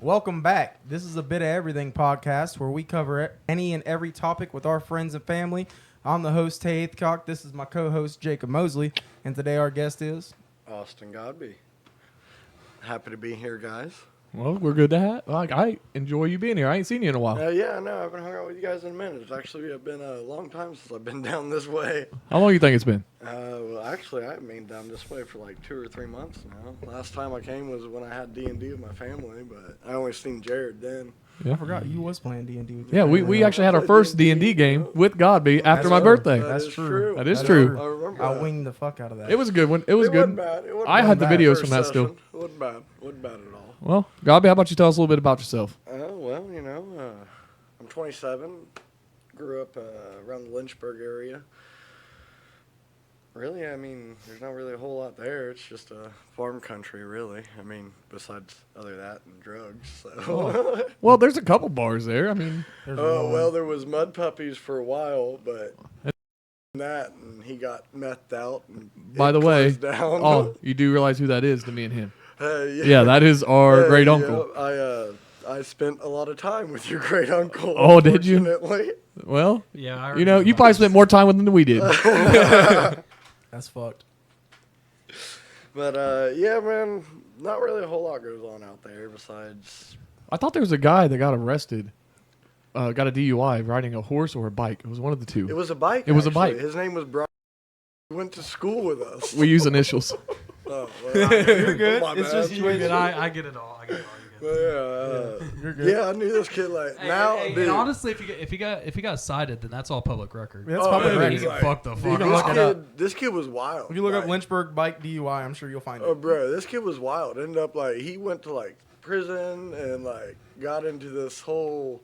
Welcome back. This is a Bit of Everything podcast where we cover any and every topic with our friends and family. I'm the host, Tay Aithcock. This is my co-host, Jacob Mosley. And today our guest is... Austin Godbey. Happy to be here, guys. Well, we're good to have. Like, I enjoy you being here. I ain't seen you in a while. Yeah, I know. I haven't hung out with you guys in a minute. It's actually been a long time since I've been down this way. How long you think it's been? Well, actually, I haven't been down this way for like 2 or 3 months now. Last time I came was when I had D&D with my family, but I only seen Jared then. Yeah. I forgot you was playing D&D with Yeah, we actually had our first D&D game with Godbey after my birthday. That's true. That is true. I remember I that. winged the fuck out of that. It was a good one. It was good. Wasn't bad. It wasn't I had the bad. videos First from that session. still. It wasn't bad. Wasn't bad at all. Well, Godbey, how about you tell us a little bit about yourself? Well, you know, I'm 27. Grew up around the Lynchburg area. Really, I mean, there's not really a whole lot there. It's just a farm country, really. I mean, besides other that and drugs. So. Well, there's a couple bars there. I mean, Well, there was Mud Puppies for a while, but that and he got methed out. And by the way, down. you do realize who that is to me and him. Yeah. Yeah, that is our great uncle. Yeah, I spent a lot of time with your great uncle. Oh, did you? Unfortunately. Well, yeah, you know, you probably spent more time with him than we did. That's fucked. But, yeah, man, not really a whole lot goes on out there besides... I thought there was a guy that got arrested, got a DUI riding a horse or a bike. It was one of the two. It was a bike, It was a actually. bike. His name was Brian. He went to school with us. We use initials. Oh, well, You're good. my It's bad. just you. I get it all. You're good. But You're good. yeah, I knew this kid like now. Hey, dude, and honestly, if he got cited, then that's all public record. That's Oh, public yeah, record. He can Right. fuck the You fuck can this look up. it up. kid, this kid was wild. If you look up Like, Lynchburg bike DUI, I'm sure you'll find oh, it. bro, this kid was wild. Ended up like he went to like prison and like got into this whole.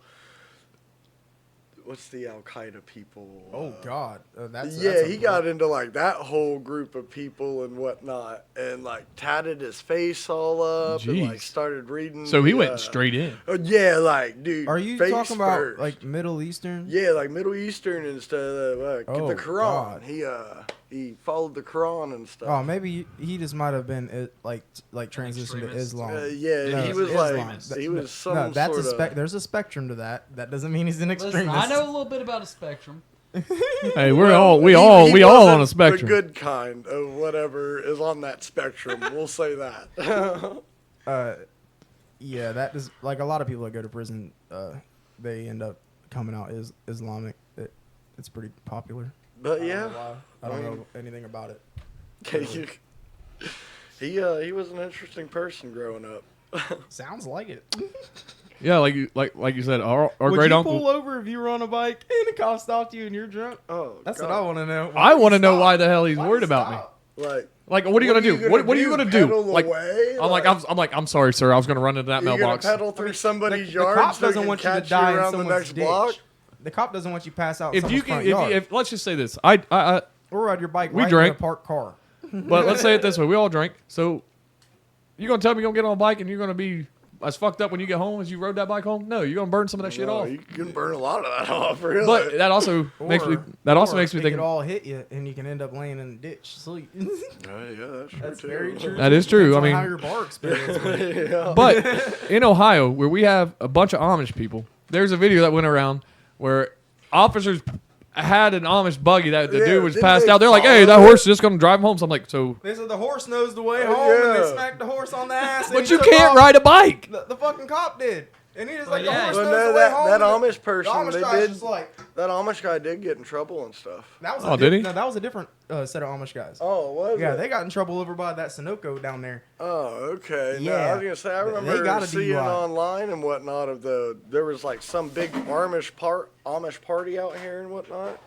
What's the Al Qaeda people? Oh God, that's He got into like that whole group of people and whatnot, and like tatted his face all up, and like Jeez. started reading. So he the, went straight in. Yeah, like dude. Are you face talking about first. like Middle Eastern? Yeah, like Middle Eastern and stuff. Oh, The Quran. God. He followed the Quran and stuff. Oh, maybe he just might have been like transitioned to extremist. Islam. Yeah, No, he was Islam. like he was some No, that's sort a of. there's a spectrum to that. That doesn't mean he's an Listen, extremist. I know a little bit about a spectrum. Hey, we He all wasn't on a spectrum. The good kind of whatever is on that spectrum. We'll say that. Yeah, that is like a lot of people that go to prison. They end up coming out as Islamic. It's pretty popular. But I yeah, don't know why. I don't know anything about it. he was an interesting person growing up. Sounds like it. Yeah, like you said, our Would great you uncle. pull over if you were on a bike and a cop stopped you and you're drunk? Oh, That's God. what I want to know. I want to know Stop. why the hell he's Why worried stop? about me. Like, Like, what are you gonna do? What are you gonna do? Pedal Like, away? I'm like, I'm sorry, sir. I was gonna run into that You're mailbox. gonna pedal through somebody's The yard cop so doesn't he want can you to catch die in around the someone's next ditch. block. The cop doesn't want you to pass out. In If you someone's can, front yard. if let's just say this, I or ride your bike we right drank. in a parked car. but let's say it this way: we all drank. So you gonna tell me you're gonna get on a bike and you're gonna be as fucked up when you get home as you rode that bike home? No, you're gonna burn some of that shit No, off. You can burn a lot of that off, really. But that also makes me It think. could all hit you, and you can end up laying in the ditch sleep. Yeah, that's true That's too. very true. That is true. Depends I on how mean, your bar experience went. Yeah. but in Ohio, where we have a bunch of Amish people, there's a video that went around where officers had an Amish buggy that the Yeah, dude was didn't passed they out. They're like, "Hey, that follow horse is just gonna drive him home." So I'm like, "So, They said the horse knows the way home, and Yeah. they smacked the horse on the ass. and but he you took can't off. ride a bike." The fucking cop did, and he just like yeah. the horse Well, knows no, the way home. that and Amish person, the Amish they guy's did. just like That Amish guy did get in trouble and stuff. that was. Oh, did he? No, that was a different set of Amish guys. Oh, was Yeah, it? they got in trouble over by that Sunoco down there. Oh, okay. No, Yeah. I was gonna say I They remember got a seeing DUI. online and whatnot of there was like some big Amish party out here and whatnot.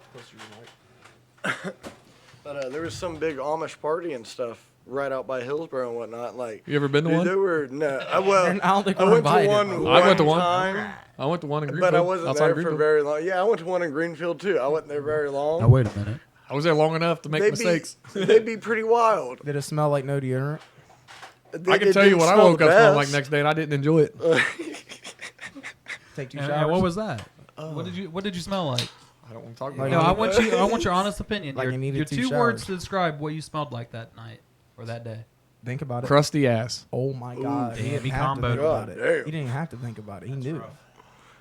But there was some big Amish party and stuff right out by Hillsborough and whatnot. Like, You ever been to dude, one? there were no. I don't think I we're went to invited. one. I went to one. time, I went to one in Greenfield. but I wasn't outside there of for Greenfield. very long. Yeah, I went to one in Greenfield too. I wasn't there very long. Now wait a minute. I was there long enough to make mistakes. They'd be pretty wild. Did it smell like no deodorant? I can tell you what I woke up smelling like next day, and I didn't enjoy it. Take two And showers. what was that? What did you smell like? I don't want to talk Like, about No, it. I want your honest opinion. Like your you needed your two two showers. words to describe what you smelled like that night or that day. Think about it. Crusty ass. Oh my God. damn, He didn't he have to comboed think it. about it. God damn. He didn't have to think about it. He knew. It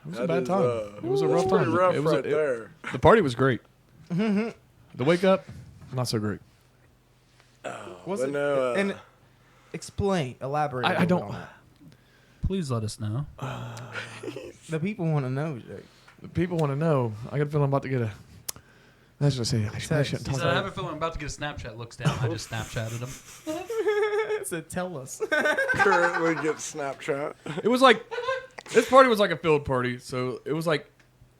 was That a bad is, time. It was a rough that's pretty time. rough It was right there. the party was great. The wake up, not so great. Was But it? no, and elaborate. I don't- On that. Please let us know. The people want to know, Jake. The people want to know. I got a feeling I'm about to get a. Let's just say I shouldn't He talk said, I have about a feeling I'm about to get a Snapchat looks down. I just Snapchatted him. So tell us. Currently get Snapchat. it. It was like this party was like a field party, so it was like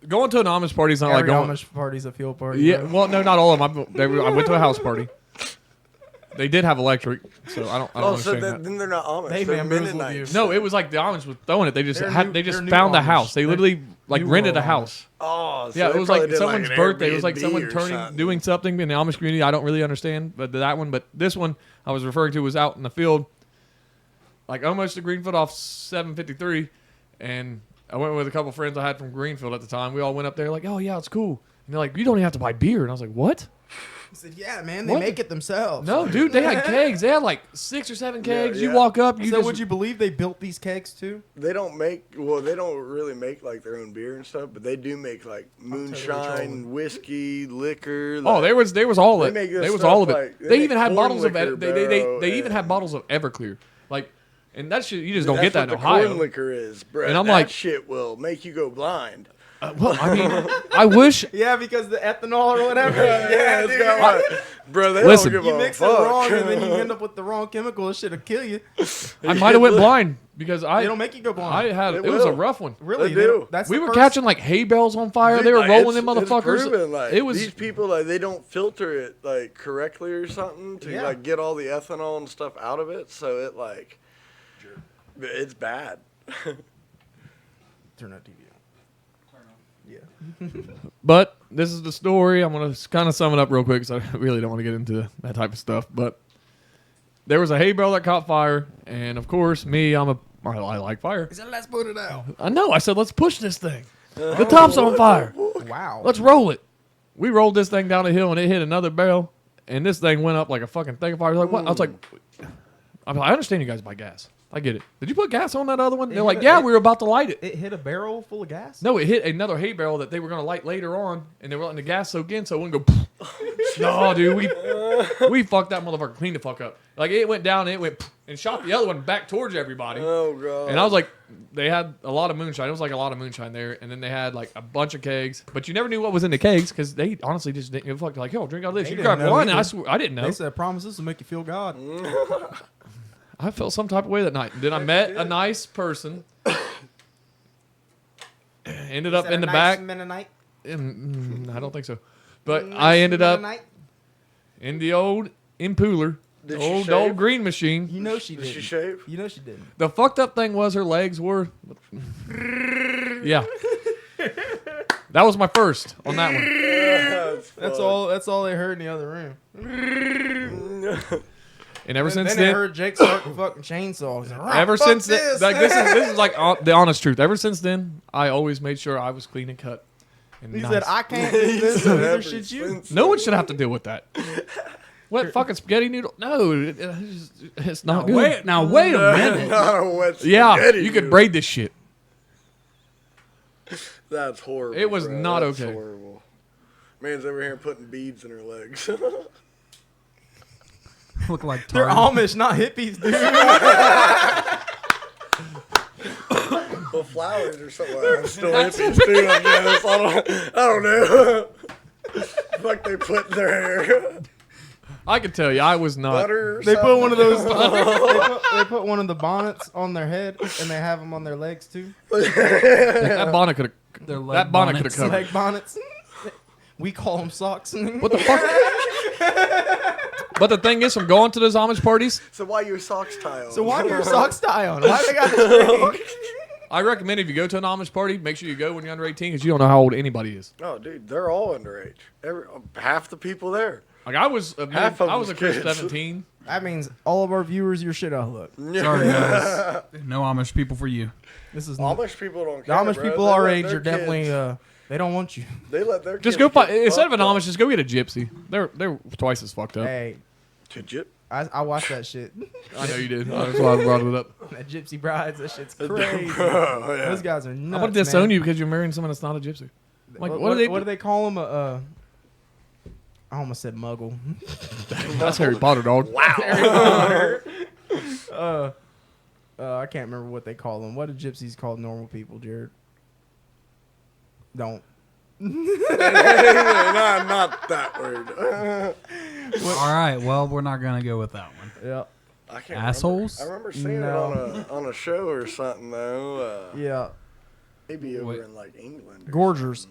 going to an Amish party is not Every like going. Amish party's a field party. Yeah, bro. well, no, not all of them. I went to a house party. They did have electric, so I don't Oh, so understand that. then they're not Amish. They They're bamboozled Mennonites. No, it was like the Amish was throwing it. They just They're had. new- They just they're new found the Amish. house. They They're literally like new rented a world house. Oh, so Yeah, they it was like probably did someone's an birthday. It was like Airbnb someone or turning, something. doing something in the Amish community. I don't really understand, but that one. But this one I was referring to was out in the field, like almost to Greenfield off 753, and I went with a couple friends I had from Greenfield at the time. We all went up there like, oh yeah, it's cool. And they're like, you don't even have to buy beer. And I was like, what? He said, "Yeah, man, they What? make it themselves." No, dude, they had kegs. They had like 6 or 7 kegs. You yeah. walk up, you So just would you believe they built these kegs too? They don't make they don't really make like their own beer and stuff, but they do make like trolling. moonshine, whiskey, liquor. Oh, like, there was all They of make it. this There was stuff all of it. like- they they make even had corn bottles of liquor, they even bro, had and- bottles of Everclear. Like, and that shit you just don't that's get that in what the Ohio. corn liquor is, bro. And I'm that like- shit will make you go blind. Well, I mean, I wish. Yeah, because the ethanol or whatever. Yeah, it's dude. got like, bro. They Listen. don't give You a mix fuck. it wrong and then you end up with the wrong chemical. It shit'll kill you. I might have went blind because They I don't make you go blind. I had They it was a will. rough one. really? They They do. don't- That's We the were first- catching like hay bales on fire. Dude, They were like, rolling it's- them it's motherfuckers. proven, like, It was these people like they don't filter it like correctly or something to Yeah. like get all the ethanol and stuff out of it, so it like it's bad. Turn that TV on. Yeah. But this is the story. I'm gonna kind of sum it up real quick because I really don't want to get into that type of stuff. But there was a hay bale that caught fire, and of course, I like fire. He said, "Let's put it out." I know. I said, let's push this thing. The top's on fire. Wow. Let's roll it. We rolled this thing down the hill, and it hit another barrel, and this thing went up like a fucking thing of fire. I was like, what? I was like, I understand you guys buy gas. I get it. Did you put gas on that other one? They're like, yeah, we were about to light it. It hit a barrel full of gas. No, it hit another hay barrel that they were going to light later on, and they were letting the gas soak in, so it wouldn't go. No, dude, we fucked that motherfucker clean the fuck up. Like it went down, and it went and shot the other one back towards everybody. Oh god. And I was like, they had a lot of moonshine. It was like a lot of moonshine there, and then they had like a bunch of kegs, but you never knew what was in the kegs because they honestly just didn't give a fuck. They're like, yo, drink out of this. They You didn't grabbed know one, and I either. swear I didn't know. They said, "Promises will make you feel God." I felt some type of way that night. Then I met a nice person. Ended up in the back. Mennonite. I don't think so. But I ended up in the old impooler, Did the she old shave? green machine. You know she Did didn't. she shave? You know she didn't. The fucked up thing was her legs were. Yeah. That was my first on that one. That's all. That's all they heard in the other room. And ever since then they then, heard Jake start the fucking chainsaw. He's like, ever "Fuck since then, this." like this is like the honest truth. Ever since then, I always made sure I was clean and cut. And He nice. said, "I can't do this, so neither should you." No one should have to deal with that. What fucking spaghetti noodle? No, it's not good. Wait a minute. No, what's Yeah, spaghetti, you could dude? braid this shit. That's horrible. It was bro. not That's okay. Horrible. Man's over here putting beads in her legs. Look like They're tar. Amish, not hippies, dude. Well, flowers or something. I'm still hippies too, I guess. I don't know. Fuck they put in their hair. I can tell you, I was not. Butter or They put something? one of those. They put one of the bonnets on their head, and they have them on their legs too. That bonnet could have. Their leg That bonnet could bonnets. have covered. Leg bonnets. We call them socks. What the fuck? But the thing is, from going to those Amish parties, So why your socks tie on? So why do your socks tie on? Why they got a string? I recommend if you go to an Amish party, make sure you go when you're under 18 because you don't know how old anybody is. Oh, dude, they're all underage. Half the people there. Like I was, Half of I was a them's kid kids. 17. That means all of our viewers, your shit out of luck. Sorry, guys. No Amish people for you. This is Amish people don't the care. Amish bro. people They our let age their are definitely. kids- They don't want you. They let their Just kids go get instead of an fucked up. Amish, just go get a gypsy. They're twice as fucked up. Hey, Legit. I watched that shit. I know you did. That's why I brought it up. That Gypsy Brides, that shit's crazy. Bro, yeah. Those guys are nuts. I'm gonna disown man. you because you're marrying someone that's not a gypsy. Like, What do they call them? I almost said Muggle. That's Harry Potter, dog. Wow. I can't remember what they call them. What do gypsies call normal people, Jared? Don't. not that word. All right. Well, we're not gonna go with that one. Yeah. I can't Assholes? Remember. I remember seeing it on a show or something though. Yeah. Maybe over Wait. in like England. Gorgers.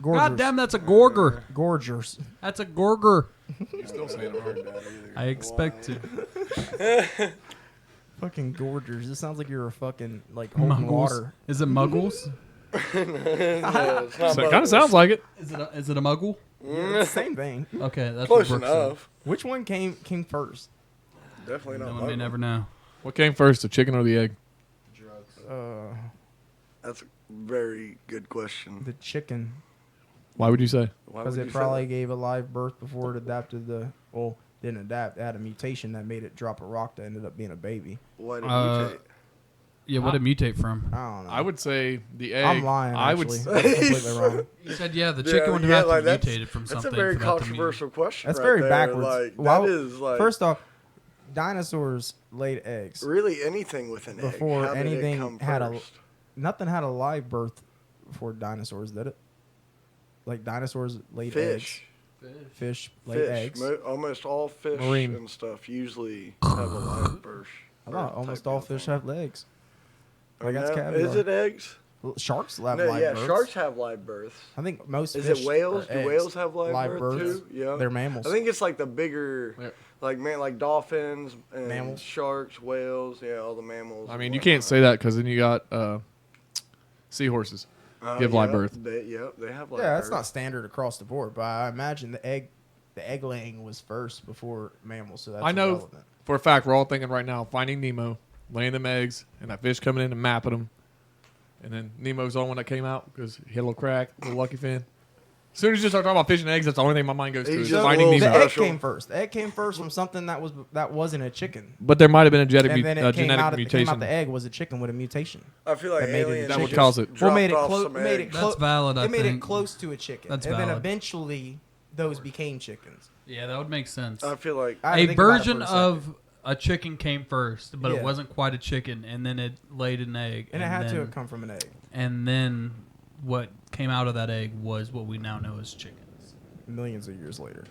Gorgers. God damn, that's a gorger. Gorgers. That's a gorger. You're still saying it wrong. I expect to. Fucking gorgers. This sounds like you're a fucking like holding Muggles. water. Is it muggles? No, it's not So it kind of sounds like it. Is it a muggle? Yeah, it's the same thing. Okay, that's close what Brooke said. enough. Which one came first? Definitely No not. one may Muggle. never know. What came first, the chicken or the egg? That's a very good question. The chicken. Why would you say? Why Because would it you say probably that? gave a live birth before it adapted didn't adapt. It had a mutation that made it drop a rock that ended up being a baby. Why did Uh, you Yeah, what did it mutate from? I don't know. I would say the egg. I'm lying, I would. actually. That's completely wrong. You said, yeah, the Yeah, chicken would have yeah, had to like, have that's- mutated from That's something. a very for that to mean- controversial question. That's right very there. backwards. Like, Why- that is like First off, dinosaurs laid eggs. really anything with an Before egg. How did anything it come had first? Nothing had a live birth before dinosaurs, did it? Like dinosaurs laid Fish. eggs. Fish laid Fish. eggs. Almost all fish Marine. and stuff usually have a live birth. I thought almost all fish have legs. Like that's Is caviar. it eggs? Sharks have No, live yeah, births. sharks have live births. I think most Is fish it whales? are Do eggs. whales have live, Live birth births? too? Yeah, They're mammals. I think it's like the bigger, Yeah. like dolphins and Mammals? sharks, whales. Yeah, all the mammals. I and mean, you can't whatnot. say that because then you got seahorses. give live birth. They have live Yeah, that's birth. not standard across the board, but I imagine the egg laying was first before mammals, so that's I know irrelevant. for a fact we're all thinking right now, Finding Nemo, laying them eggs, and that fish coming in and mapping them. And then Nemo's the only one that came out because he had a little crack, a little lucky fin. As soon as you start talking about fish and eggs, that's the only thing my mind goes to He's is just Finding a little The Nemo. egg Special. came first. The egg came first from something that wasn't a chicken. But there might have been a genetic, And then it came genetic out. It came out mutation. the egg was a chicken with a mutation. I feel like that made it aliens that would just cause it. Well, made it dropped off close. some Made it eggs. close. That's valid, I It made it think. close to a chicken, That's and then valid. eventually those became chickens. Yeah, that would make sense. I feel like I had to A think about it version for a second. of a chicken came first, but Yeah. it wasn't quite a chicken, and then it laid an egg, and it had to then, have come from an egg. and then what came out of that egg was what we now know as chickens. Millions of years later.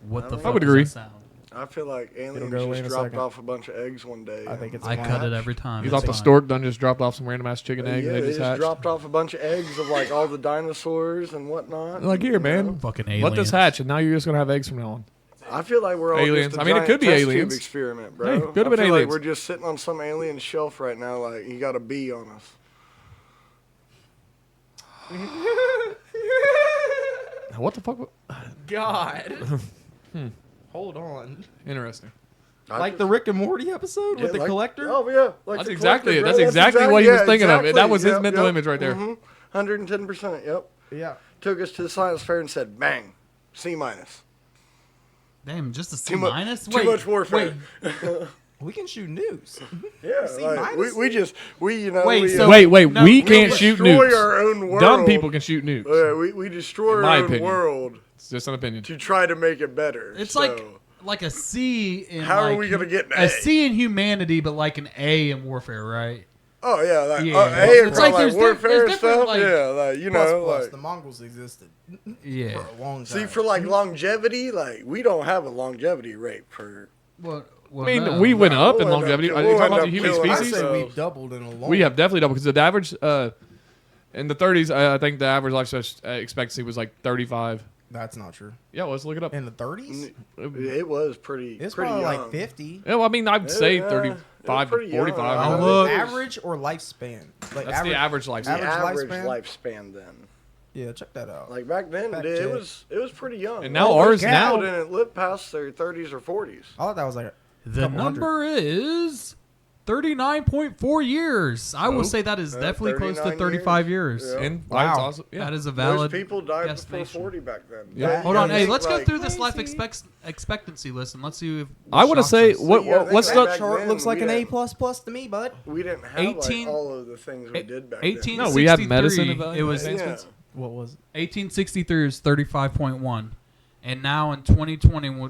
What the I fuck would does agree. that sound? I feel like aliens go away in just a dropped second. off a bunch of eggs one day. I think it's I fine. cut it every time. You It's thought the fine. stork done just dropped off some random ass chicken eggs yeah, and they they just just hatched? dropped off a bunch of eggs of like all the dinosaurs and whatnot. Like, here, man. Fucking Let aliens. this hatch, and now you're just going to have eggs from now on. I feel like we're all Aliens. Just a I mean, it giant could be test tube aliens. experiment, bro. Hey, could have I been feel aliens. Like we're just sitting on some alien shelf right now. Like you got a bee on us. What the fuck? God. Hold on. Interesting. Like the Rick and Morty episode with the like- collector. Oh yeah, like That's the exactly collector, it. bro. That's exactly what he was thinking of. That was his Yep, mental yep. image right there. 110%. Yep. Yeah. Took us to the science fair and said, "Bang, C minus." Damn, just a C Too much. minus? Too much warfare. We can shoot nukes. Yeah, C like, minus? we you know Wait, we, so- Wait, No, we we can't shoot destroy nukes. our own world. Dumb people can shoot nukes. We destroy In our my own opinion. world It's just an opinion. to try to make it better. It's So, like a C in How are like, we gonna get an a A? C in humanity, but like an A in warfare, right? oh yeah, like Yeah. hey, It's it's like like there's warfare there's and different, stuff. like- yeah, like you know, Plus, like the Mongols existed Yeah. for a long time. see for like longevity, like we don't have a longevity rate for. Well, I mean, no. we went up in we'll end longevity. up- Are you we'll talking about end the up human killing I species? say ourselves. we've doubled in a long. We have definitely doubled because the average in the 30s, I think the average life expectancy was like 35. That's not true. Yeah, let's look it up. In the 30s, It was pretty. it's pretty probably young. like 50. Yeah, well, I mean, I'd say Yeah, 35 to pretty young. 45. I'll you know? look. Average or lifespan? Like That's the average life. The Average average lifespan? lifespan then. Yeah, check that out. Like back then, Fact dude, it check. was pretty young. And now Most ours people now- didn't live past their 30s or 40s. I thought that was like The couple number is 39.4 years. I will say that is definitely close to 39 35 years. Yeah. And Wow. life's also, yeah. That is a Most valid people died before guesstimation. 40 back then. Yeah. Hold on, hey, think, let's go like, through this life crazy. expectancy list and let's see if I want to shocks say us. what Yeah, what's back the That chart then, looks like we an A++ didn't- to me, bud. We didn't have 18 like all of the things we did back 1863, No, we have medicine it was advancements. What was it? 1863 is 35.1, and now in 2020,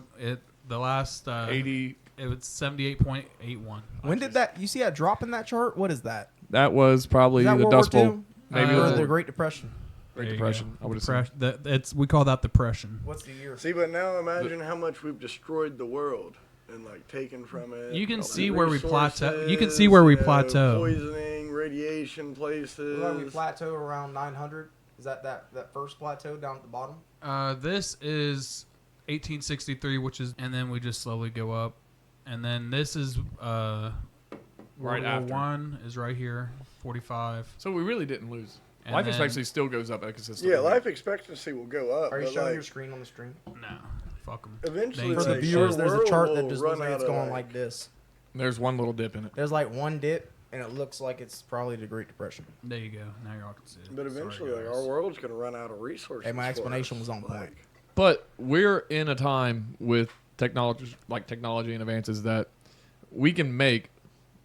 the last 80. it was 78.81. When did that? You see that drop in that chart? What is that? That was probably Is that the World War Dust Bowl. II? Maybe or the the Great Depression? Great There you Depression. go. I would assume. We call that depression. What's the year? See, but now imagine how much we've destroyed the world and like taken from it. You can all the see where we plateau. resources, You can see where we you know, plateau. Poisoning, radiation places. Well, we plateau around 900. Is that first plateau down at the bottom? This is 1863, and then we just slowly go up, and then this is Right World War after. One is right here, 45. So we really didn't lose. And Life then- expectancy still goes up consistently. Yeah, life expectancy will go up. Are you but, showing like, your screen on the stream? No, fuck them. Eventually, For the like, viewers, the there's a world chart that will just run looks like it's out of, going like this. There's one little dip in it. There's like one dip, and it looks like it's probably the Great Depression. There you go. Now you're all can see it. But eventually, Sorry, like, guys. our world's gonna run out of resources. Hey, my for explanation us. was on point. Like, But we're in a time with technology and advances that we can make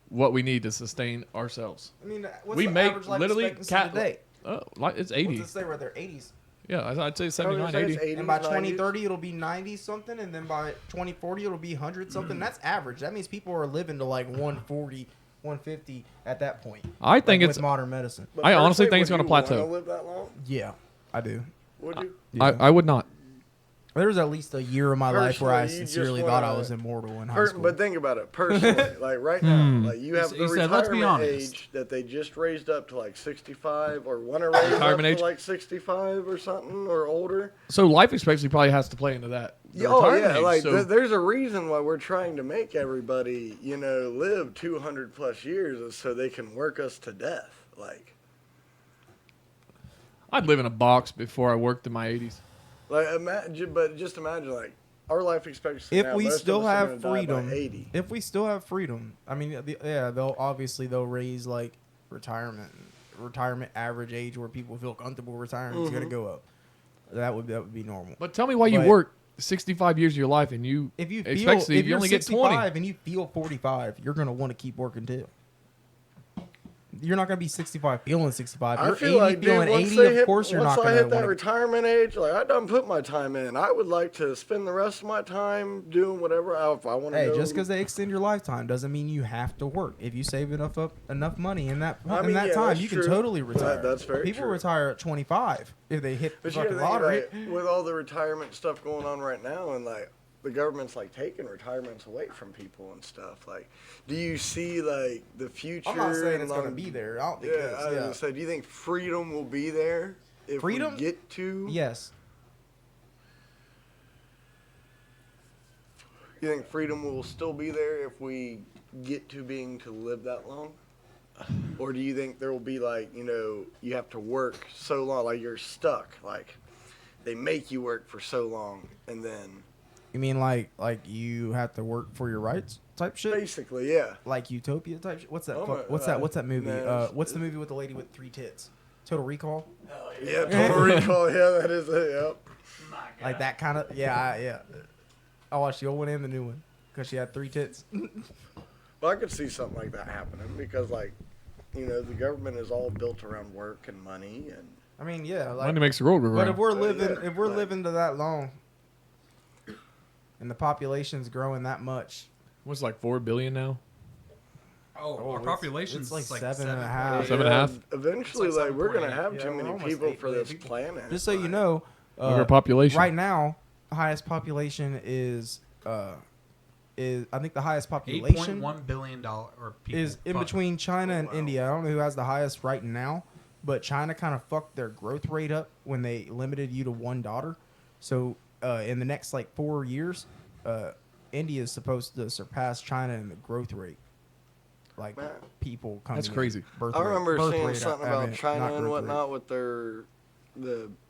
what we need to sustain ourselves. I mean, what's We the make average life literally expectancy today? It's What's 80. it say right there? 80s. Yeah, I'd say I was 79, gonna say 80. it's 80s, And by 90s. 2030, it'll be 90 something, and then by 2040, it'll be 100 something. That's average. That means people are living to like 140, 150 at that point. I think like it's. with modern medicine. But I honestly personally, think it's would gonna you wanna plateau. Live that long? Yeah, I do. Would you? I would not. There was at least a year of my life where I Personally, you just sincerely thought I wanna- was immortal in high school. But think about it personally. Like right now, like you have He the said, "Let's be retirement honest." age that they just raised up to like 65, or want to raise up Retirement age? to like 65 or something or older. So life expectancy probably has to play into that. The Oh retirement yeah, age, like so- there's a reason why we're trying to make everybody, live 200 plus years, is so they can work us to death. Like I'd live in a box before I worked in my 80s. imagine, but just imagine like our life expectancy. if now, we most of still us are have gonna die by freedom, 80. if we still have freedom, I mean, they'll raise like retirement average age where people feel comfortable retiring is going to go up. That would be normal. But tell me why you But- work 65 years of your life and you If you feel, expectancy, if you you're only get 65 20. and you feel 45, you're going to want to keep working too. You're not going to be 65 feeling 65. I You're feel 80 like, dude, feeling once 80. they Of hit, course, you're once not I going hit to that want to. retirement age, like I done put my time in. I would like to spend the rest of my time doing whatever if I want to. Hey, just because they extend your lifetime doesn't mean you have to work. If you save enough money in that time, that's you can true. totally retire. That's very People true. retire at 25 if they hit the But you gotta fucking think, lottery. like, with all the retirement stuff going on right now, and like the government's like taking retirements away from people and stuff. Like, do you see like the future? I'm not saying it's and going to be there. I don't think Yeah, it I was is. gonna say, do you think freedom will be there if Freedom? we get to? Yes. You think freedom will still be there if we get to being to live that long? Or do you think there will be like, you have to work so long, like you're stuck, like they make you work for so long and then You mean like you have to work for your rights type shit? basically, yeah. Like Utopia type shit? What's that? Oh my- What's that movie? no, What's the movie with the lady with 3 tits? Total Recall? Yeah, Total Recall, yeah, that is it, yep. Like that kind of yeah. I watched the old one and the new one because she had 3 tits. Well, I could see something like that happening because the government is all built around work and money and I mean, yeah. Like, Money makes the world go but if round. we're living, yeah, if we're like- living to that long, and the population's growing that much, What's like 4 billion now? Oh, Oh, our it's- population's it's like like 7.5. 7.5? Eventually, It's like like we're gonna 7.8. have Yeah, too we're many almost people 8 for billion this people. planet. just so you like- know, Over population. right now, the highest population is I think the highest population $8.1 billion or people. is in Fuck. between China and wow. India. I don't know who has the highest right now, but China kind of fucked their growth rate up when they limited you to 1 daughter. So in the next 4 years, India is supposed to surpass China in the growth rate. Like Man. people coming. That's crazy. Birth I remember birth seeing rate, something I about mean, China not and growth whatnot with the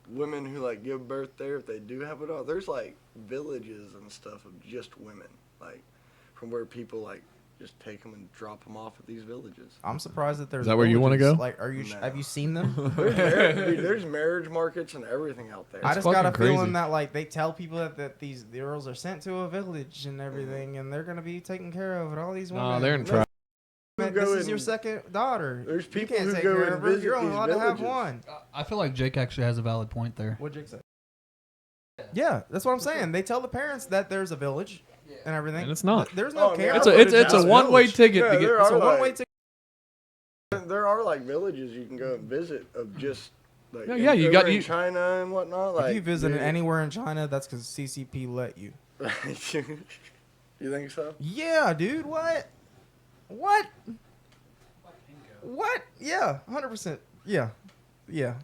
women who give birth there. If they do have it all, there's villages and stuff of just women, from where people just take them and drop them off at these villages. I'm surprised that there's. Is that where you wanna villages. go? Like, are you? No. Have you seen them? There's marriage markets and everything out there. I It's just got a fucking crazy. feeling that like they tell people that these girls are sent to a village and everything, and they're gonna be taken care of, and all these women. No, they're in No, trouble. Man, who this go is your and- second daughter. There's You people can't who take go care and of her. visit You're only these allowed to have villages. one. I feel like Jake actually has a valid point there. What Jake say? Yeah, that's what I'm saying. They tell the parents that there's a village and everything, And it's not. There's no Oh, camera. man, It's a footage it's of a the one way village. ticket Yeah, to get. there It's a are, one way like- ticket. There are like villages you can go and visit of just like Yeah, you got- over in you- China and whatnot. Like If you visited dude. anywhere in China, that's because CCP let you. You think so? Yeah, dude. What? What? What? Yeah, 100%. Yeah, yeah.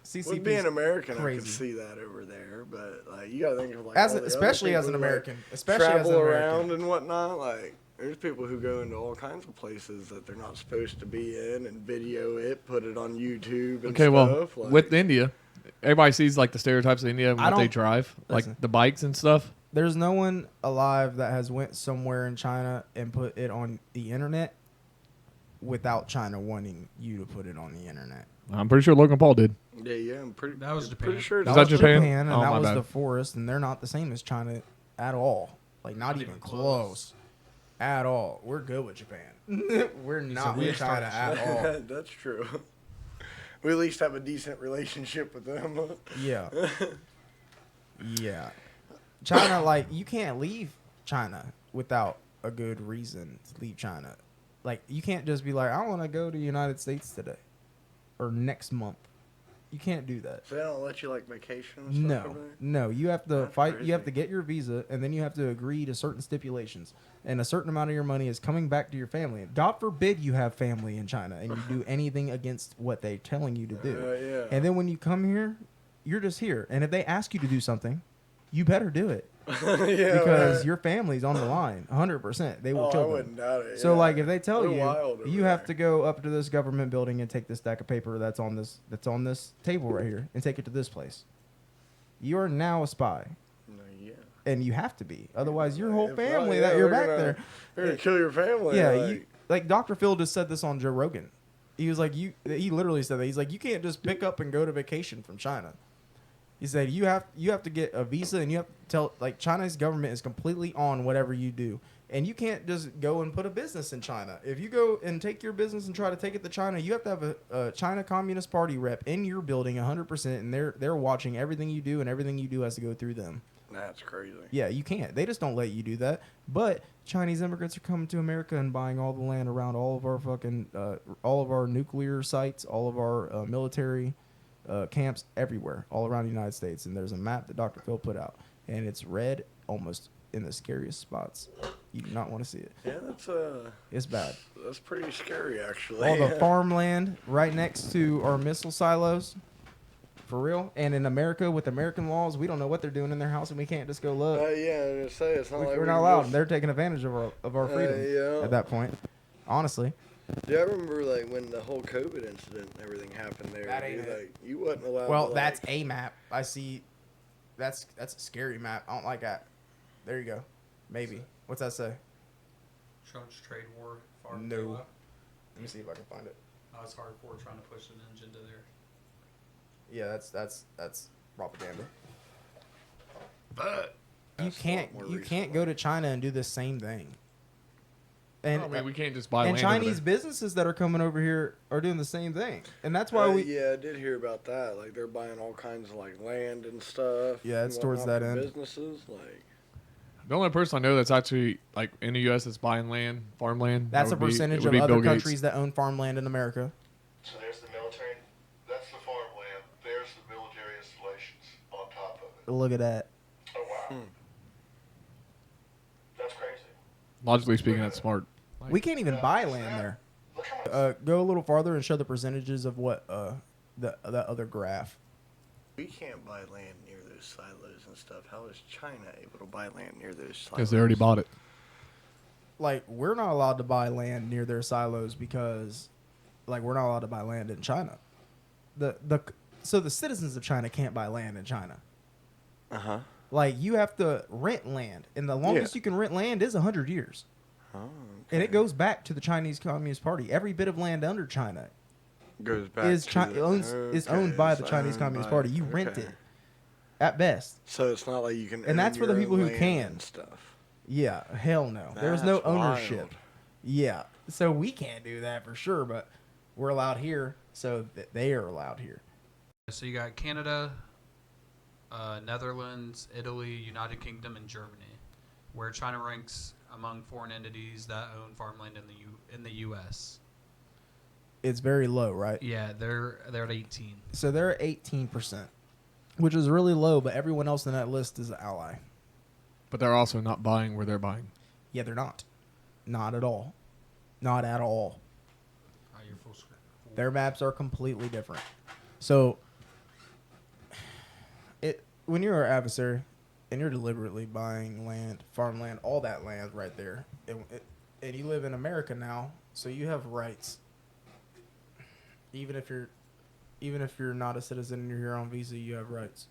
CCP. With being American, I crazy. could see that over there, but like you gotta think of like as all the other especially as people an who, like, American, especially as travel an around American. and whatnot. Like there's people who go into all kinds of places that they're not supposed to be in and video it, put it on YouTube and Okay, stuff. well, like, with India, everybody sees like the stereotypes of India and I what they don't- drive, listen. like the bikes and stuff. There's no one alive that has went somewhere in China and put it on the internet without China wanting you to put it on the internet. I'm pretty sure Logan Paul did. yeah, I'm pretty. That was I'm Japan. Pretty sure Is that was Japan? and Oh, that my was bad. the forest, and they're not the same as China at all. Like not even close. At all. We're good with Japan. We're not we with China at all. That's true. We at least have a decent relationship with them. Yeah. Yeah. China, like, you can't leave China without a good reason to leave China. Like, you can't just be like, I want to go to the United States today or next month. You can't do that. So they don't let you like vacation and stuff No, over there? no. You have to That's fight. You have to crazy. get your visa, and then you have to agree to certain stipulations. And a certain amount of your money is coming back to your family. God forbid you have family in China and you do anything against what they're telling you to do. Yeah. And then when you come here, you're just here. And if they ask you to do something, you better do it yeah, because right. your family's on the line. 100%. They will Oh, I kill them. wouldn't doubt it. So yeah. like if they tell They're you wild over you have there. to go up to this government building and take this stack of paper that's on this table right here and take it to this place. You are now a spy. No, yeah. And you have to be. Otherwise your whole If family not, that yeah, you're they're back gonna- there. They're gonna kill your family. Yeah, like, you like Dr. Phil just said this on Joe Rogan. He was like he literally said that. He's like you can't just pick up and go to vacation from China. He said you have to get a visa and you have to tell like China's government is completely on whatever you do. And you can't just go and put a business in China. If you go and take your business and try to take it to China, you have to have a China Communist Party rep in your building 100%, and they're watching everything you do, and everything you do has to go through them. That's crazy. Yeah, you can't. They just don't let you do that. But Chinese immigrants are coming to America and buying all the land around all of our fucking, all of our nuclear sites, all of our military camps everywhere, all around the United States. And there's a map that Dr. Phil put out, and it's red almost in the scariest spots. You do not want to see it. Yeah, It's bad. that's pretty scary actually. All the farmland right next to our missile silos. For real. And in America, with American laws, we don't know what they're doing in their house, and we can't just go look. yeah, I was gonna say it's not like We're we not can allowed. just- They're taking advantage of our freedom yeah. at that point. Honestly, Yeah, I remember like when the whole COVID incident and everything happened there. That ain't dude, it. like you wasn't allowed. well, to, that's like, a map. I see. That's a scary map. I don't like that. There you go. Maybe. What's that say? Trump's trade war. Farm No. co-op. Let me see if I can find it. Oh, it's hardcore trying to push an agenda there. Yeah, that's propaganda. but You that's a can't lot more go to China and do the same thing. And I mean, we can't just buy and land over Chinese there. businesses that are coming over here are doing the same thing, and that's why we. Yeah, I did hear about that. Like they're buying all kinds of like land and stuff. Yeah, and it's towards whatnot that for end. Businesses like. The only person I know that's actually like in the U.S. that's buying land, farmland. That's a that would be- percentage it would of be other Bill Gates. countries that own farmland in America. So there's the military. That's the farmland. There's the military installations on top of it. Look at that. Oh wow. That's crazy. Logically speaking, that's smart. We can't even buy land there. Look how much. Go a little farther and show the percentages of what the other graph. We can't buy land near those silos and stuff. How is China able to buy land near those silos? Because they already bought it. Like we're not allowed to buy land near their silos because, like, we're not allowed to buy land in China. So the citizens of China can't buy land in China. Uh huh. Like you have to rent land, and the longest you can rent land is 100 years. Oh, And it goes back to the Chinese Communist Party. Every bit of land under China goes back is to is owned by it's the Chinese owned Communist by- Party. You rent okay. it at best. So it's not like you can. And that's own for the your people own who land can. and stuff. Yeah, hell no. There's no That's ownership. wild. Yeah, so we can't do that for sure, but we're allowed here, so they are allowed here. So you got Canada, Netherlands, Italy, United Kingdom, and Germany, where China ranks among foreign entities that own farmland in the U.S. It's very low, right? Yeah, they're at 18. So they're at 18%, which is really low, but everyone else in that list is an ally. But they're also not buying where they're buying. Yeah, they're not. Not at all. Not at all. Oh, you're full screen. Their maps are completely different. So, when you're an adversary and you're deliberately buying land, farmland, all that land right there, and you live in America now, so you have rights. Even if you're not a citizen and you're here on visa, you have rights.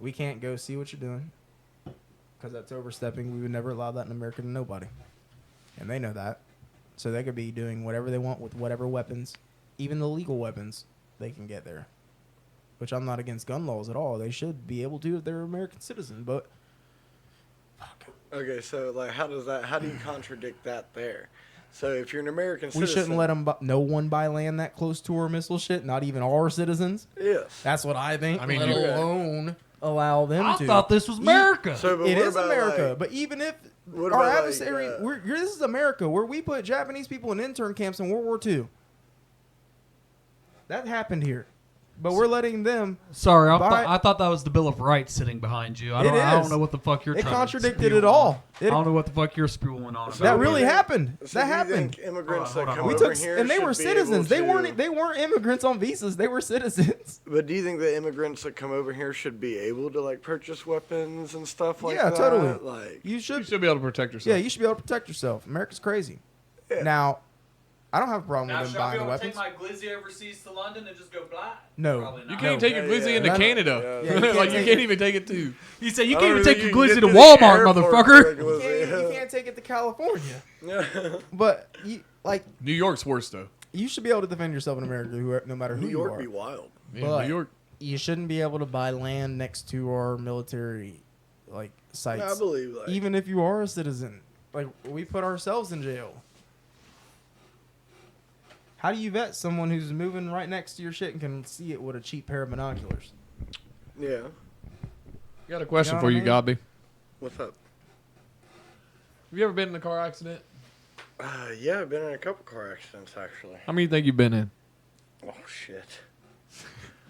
We can't go see what you're doing because that's overstepping. We would never allow that in America to nobody, and they know that. So they could be doing whatever they want with whatever weapons, even the legal weapons they can get there. Which I'm not against gun laws at all. They should be able to if they're an American citizen, but fuck. Okay, so like, how do you contradict that there? So if you're an American We citizen, shouldn't let them no one buy land that close to our missile shit, not even our citizens. Yes. That's what I think. I mean, let you- alone allow them I to. thought this was America. So, but It what is about, America, like, but even if what our about, like, adversary, this is America, where we put Japanese people in intern camps in World War II. That happened here, but we're letting them. Sorry, Buy- I thought that was the Bill of Rights sitting behind you. I It don't is. know what the fuck you're It trying to contradicted spew it on. all. I don't know what the fuck you're spewing on about. So That what do really you think- happened. So That do you happened. think immigrants Hold on, that come hold We over took, here and they should were be able citizens. They to- weren't immigrants on visas. They were citizens. But do you think the immigrants that come over here should be able to like purchase weapons and stuff like Yeah, that? totally. Like, You You should. should be able to protect yourself. Yeah, you should be able to protect yourself. America's crazy. Yeah. Now, I don't have a problem Now, with should them I be buying the able to take weapons. my glizzy overseas to London and just go blah? No. Probably You not. can't take your Yeah, glizzy yeah. into No, no. Canada. Yeah, you can't Like you take can't it. even take it to. He said you I can't don't even think take your you can glizzy get to the Walmart, airport motherfucker. like it was- You can't take it to California. Yeah. But New York's worse though. you should be able to defend yourself in America, no matter who New you York are. be wild. Yeah, But New York. you shouldn't be able to buy land next to our military sites. I believe like Even if you are a citizen, we put ourselves in jail. How do you vet someone who's moving right next to your shit and can see it with a cheap pair of binoculars? yeah. Got a question You know for what you, I mean? Godbey. What's up? Have you ever been in a car accident? Yeah, I've been in a couple car accidents actually. How many you think you've been in? Oh shit.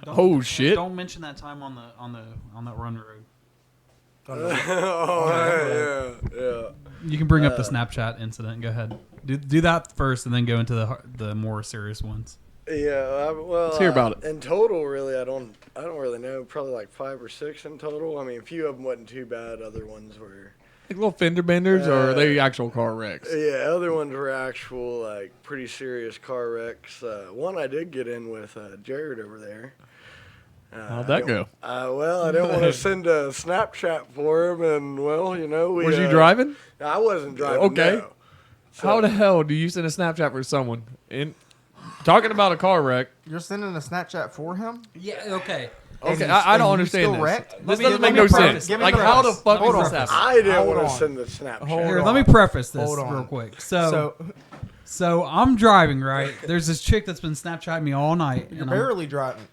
Oh shit! Don't mention that time on that run road. Oh yeah. You can bring up the Snapchat incident. Go ahead. Do that first, and then go into the more serious ones. Yeah, well, Let's hear about it. In total, really, I don't really know. Probably like 5 or 6 in total. I mean, a few of them wasn't too bad. Other ones were. Like little fender benders, or are they actual car wrecks? Yeah, other ones were actual like pretty serious car wrecks. One I did get in with Jared over there. How'd that go? Well, I didn't want to send a Snapchat for him, and well, you know, we. Was you driving? I wasn't driving. Okay. No. How the hell do you send a Snapchat for someone? In talking about a car wreck. You're sending a Snapchat for him? Yeah. Okay. Okay, And I don't you understand still this. wrecked? This Let doesn't me make no preface. sense. Give me Like, the how the preface. fuck Hold does on. this happen? I didn't Hold want on. to send the Snapchat. Hold Here, on. let me preface this Hold on. real quick. So I'm driving, right? There's this chick that's been Snapchatting me all night. you're and I'm- barely driving.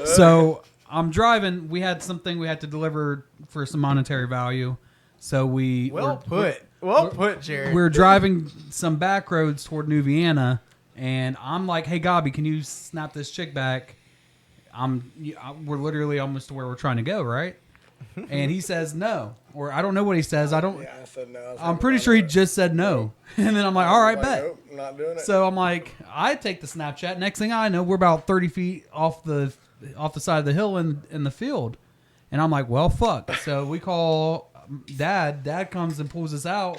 So I'm driving. We had something we had to deliver for some monetary value. So Well put, Jared. we're driving some back roads toward New Vienna, and I'm like, "Hey, Gobby, can you snap this chick back?" We're literally almost to where we're trying to go, right? And he says no, or I don't know what he says. I don't. Yeah, I said no. I'm pretty sure he just said no, and then I'm like, "All right, Like, bet." nope, not doing it. So I'm like, I take the Snapchat. Next thing I know, we're about 30 feet off the side of the hill in the field, and I'm like, well, fuck. So we call Dad. Dad comes and pulls us out.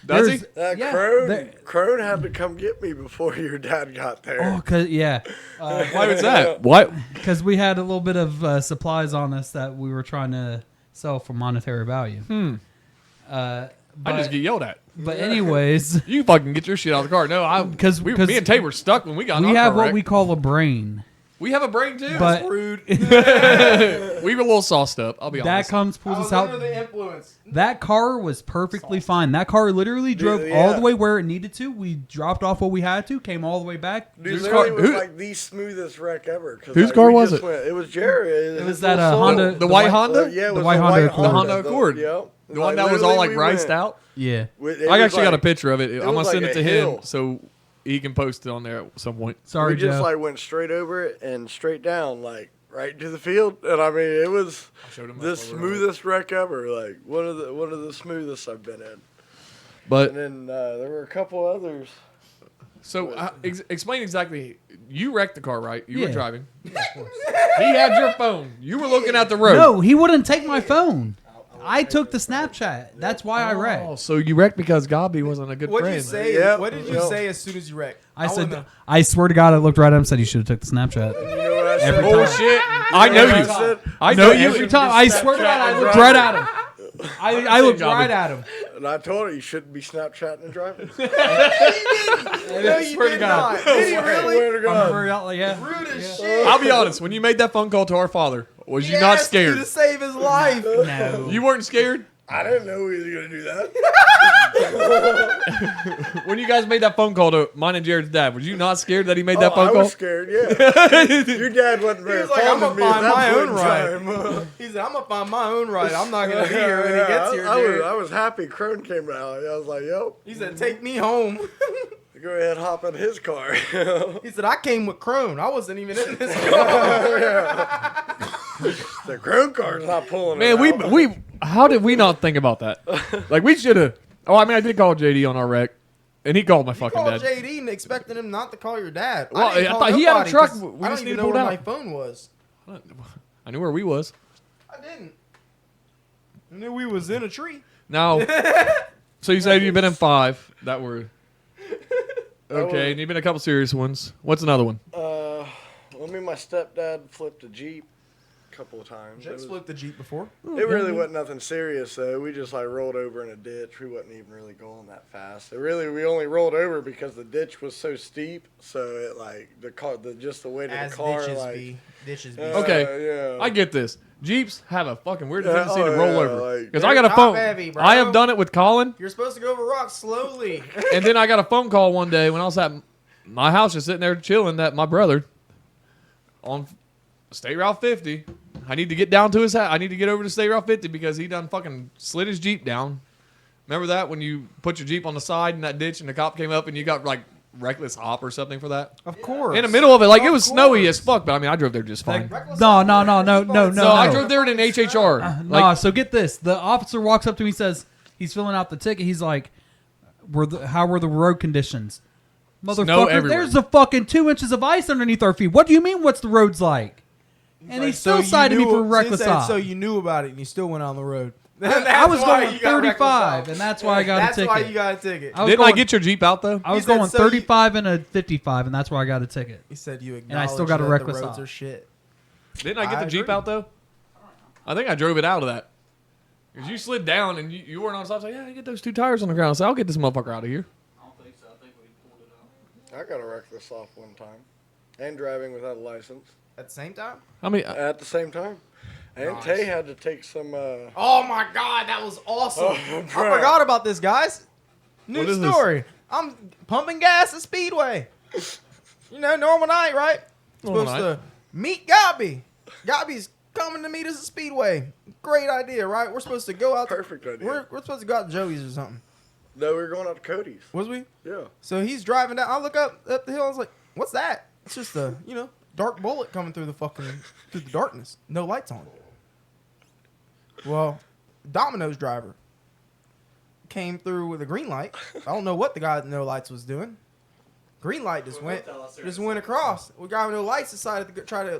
Does he? There's- yeah, there- Crone had to come get me before your dad got there. Oh, cause yeah, Why was that? What? because we had a little bit of supplies on us that we were trying to sell for monetary value. I just But get yelled at. But anyways, You fucking get your shit out of the car. No, Because- me and Tay were stuck when we got. we in our have car what wreck. we call a brain. We have a brain too. But Rude. we were a little sauced up. I'll be that honest. comes I pulls was us out. under the influence. That car was perfectly fine. That car literally drove Dude, all yeah. the way where it needed to. We dropped off what we had to, came all the way back. Dude, Whose literally car- was who- like the smoothest wreck ever. 'Cause, Whose like, car we was just it? It was Jerry. It was His that little Honda, soul. The white white- Honda? Yeah, it The was white a Honda white Accord. The Honda Accord. Yep. The one that was all like riced out. Yeah. I actually got a picture of it. I'm gonna was send like it to a him hill. so he can post it on there at some point. Sorry, We just Joe. like went straight over it and straight down, like right into the field. And I mean, it was showed him the that photo. smoothest wreck ever. Like one of the smoothest I've been in. But And then there were a couple others. so explain exactly. You wrecked the car, right? You were Yeah. driving. He had your phone. You were looking at the road. No, he wouldn't take my phone. I took the Snapchat. That's why I Oh, wrecked. so you wrecked because Godbey wasn't a good What did friend. you say? Yep. What did you Yep. say as soon as you wrecked? I said, wanna- I swear to God, I looked right at him and said, you should have took the Snapchat. You know what I said? Every Oh time. shit! I know what you. said? I No, know you. every time. I swear to God, I looked right at him. I looked right at him. And I told her you shouldn't be Snapchatting and driving. No, you swear to did God. not. Did he really? Swear to God. Yeah. Rude as shit. I'll be honest. When you made that phone call to our father, was He you not asked you scared? to save his life. No. You weren't scared I didn't know he was gonna do that. when you guys made that phone call to mine and Jared's dad. Was you not scared that he made that Oh, phone I call? was scared. Yeah. Your dad wasn't very was like, I'm fond of gonna me at find that my point own in ride. time. He said, I'm going to find my own ride. I'm not going to be here when he gets here, I Jared. was happy Crone came out. I was like, yo, He said, take me home. go ahead, hop in his car. He said, I came with Crone. I wasn't even in this car. The Crone car's not pulling Man, it out. we how did we not think about that? Like we should have. Oh, I mean, I did call JD on our wreck, and he called my You fucking called dad. JD and expecting him not to call your dad. Well, didn't I call thought he had a nobody truck. 'cause We I just don't even need know pulled where out. my phone was. I knew where we was. I didn't. I knew we was in a tree. Now, so you said you've been in 5 that were okay, and you've been in a couple serious ones. What's another one? Well, me and my stepdad flipped a Jeep a couple of times. Jake's flipped the Jeep before. It really wasn't nothing serious though. We just like rolled over in a ditch. We wasn't even really going that fast. We only rolled over because the ditch was so steep. So it like just the weight of As the car ditches like. be. Ditches be. Okay. Yeah. I get this. Jeeps have a fucking weird Yeah, tendency to oh, roll yeah, over. like- Because I got a They're phone. top heavy, bro. I have done it with Colin, You're supposed to go over rocks slowly. and then I got a phone call one day when I was at my house just sitting there chilling that my brother on State Route 50. I need to get down to his house. I need to get over to State Route 50 because he done fucking slid his Jeep down. Remember that when you put your Jeep on the side in that ditch and the cop came up and you got like reckless hop or something for that? Of course. In the middle of it, like it Of was snowy course. as fuck, but I mean I drove there just fine. No. No, I drove there in an HHR. No, so get this. The officer walks up to me and says, he's filling out the ticket. He's like, how were the road conditions? Motherfucker, everywhere. there's a fucking 2 inches of ice underneath our feet. What do you mean, what's the roads like? And he still you cited me knew- for reckless he said, hop. So you knew about it and you still went on the road. I was why going you got reckless 35, hop. and that's why I got a That's ticket. why you got a ticket. I was Didn't I going- get your Jeep out though? I was He said, going so you- 35 and a 55, and that's why I got a ticket. He said you I acknowledged still got a that reckless the roads hop. are shit. Didn't I get I the Jeep agree. out though? I think I drove it out of that. Because you slid down and you weren't on stop. I was like, yeah, get those 2 tires on the ground. I said, I'll get this motherfucker out of here. I don't think so. I think we pulled it out. I got a reckless off one time, and driving without a license At the same time? I mean, at the same time. And Nice. Tay had to take some. Oh my god, that was awesome. Oh, I bro. forgot about this, guys. New What is this? story. I'm pumping gas at Speedway. You know, normal night, right? Normal Supposed night. to meet Godbey. Godbey's coming to meet us at Speedway. Great idea, right? We're supposed to go out. Perfect idea. We're supposed to go out to Joey's or something. No, we were going out to Cody's. Was we? Yeah. So he's driving down. I look up the hill. I was like, "What's that?" It's just a dark bullet coming through the darkness. No lights on. Well, Domino's driver came through with a green light. I don't know what the guy with no lights was doing. Green light just went across. We got no lights. Decided to try to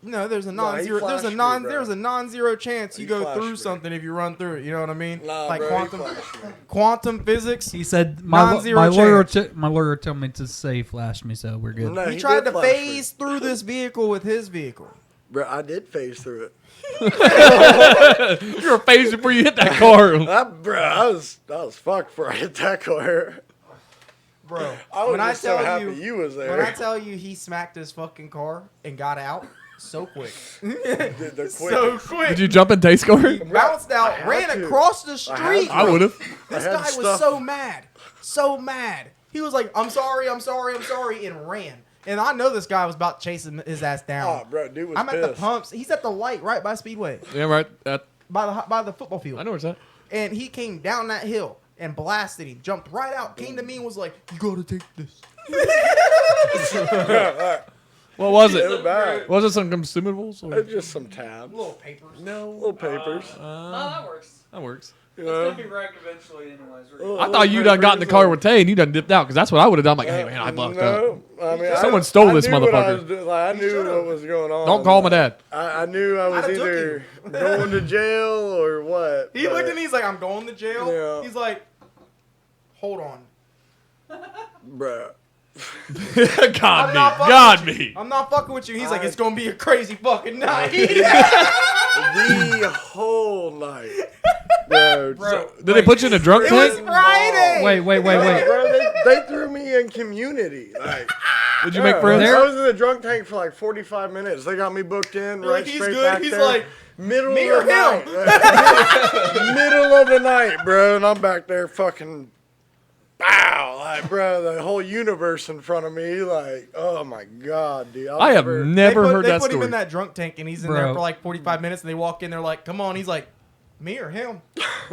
there's a Nah, he non-zero. flashed me, bro. There's a non-zero chance you He go flashed through me. something if you run through it. You know what I mean? Nah, like bro, he flashed me. quantum physics. He said, my Non-zero lawyer chance. my lawyer told me to say flash me, so we're good. No, He tried did to flash me. phase through this vehicle with his vehicle. Bro, I did phase through it. You're a phase before you hit that car. I was fucked before I hit that car. Bro, I was when just so happy you was there. When I tell you he smacked his fucking car and got out so quick. Did the quick. So quick. Did you jump in Tay score? Bounced out, had ran to. across the street. I would have. This I had guy was stuff. so mad. So mad. He was like, I'm sorry, and ran. And I know this guy was about to chase his ass down. Oh, bro, dude was I'm pissed. at the pumps. He's at the light right by Speedway, Yeah, right. by the football field. I know where it's at. And he came down that hill and blasted him. Jumped right out, came to me and was like, you gotta take this. What was It it? was bad. Was it some consumables? Or? It's just some tabs. Little papers. Little papers. that works. That works. You know? be wrecked eventually anyways. I thought you done got in the car with Tay and you done dipped out because that's what I would have done. I'm like, hey man, I bucked up. I mean, Someone stole this knew what I motherfucker. was doing. Like, I knew what was going on. Don't call my dad. I knew I was I'd have took either going to jail or what. He looked at me, he's like, I'm going to jail. Yeah. He's like, hold on. Bruh. God I'm me. not fucking God with you. me. I'm not fucking with you. He's like, it's gonna be a crazy fucking night. The whole night. Bro. Did they put you in a drunk It was tank? Friday. Wait. Bro, they threw me in community. Like, Did you make yeah, friends? I was in the drunk tank for like 45 minutes. They got me booked in They're right like, he's straight good. back He's there. like, middle me of or the him? night. Middle of the night, bro. And I'm back there fucking bow. Like, bro, the whole universe in front of me. Like, oh my God, dude. I have never heard they that put him story. in that drunk tank, and he's in there Bro. for like 45 minutes, and they walk in, they're like, come on. He's like, me or him?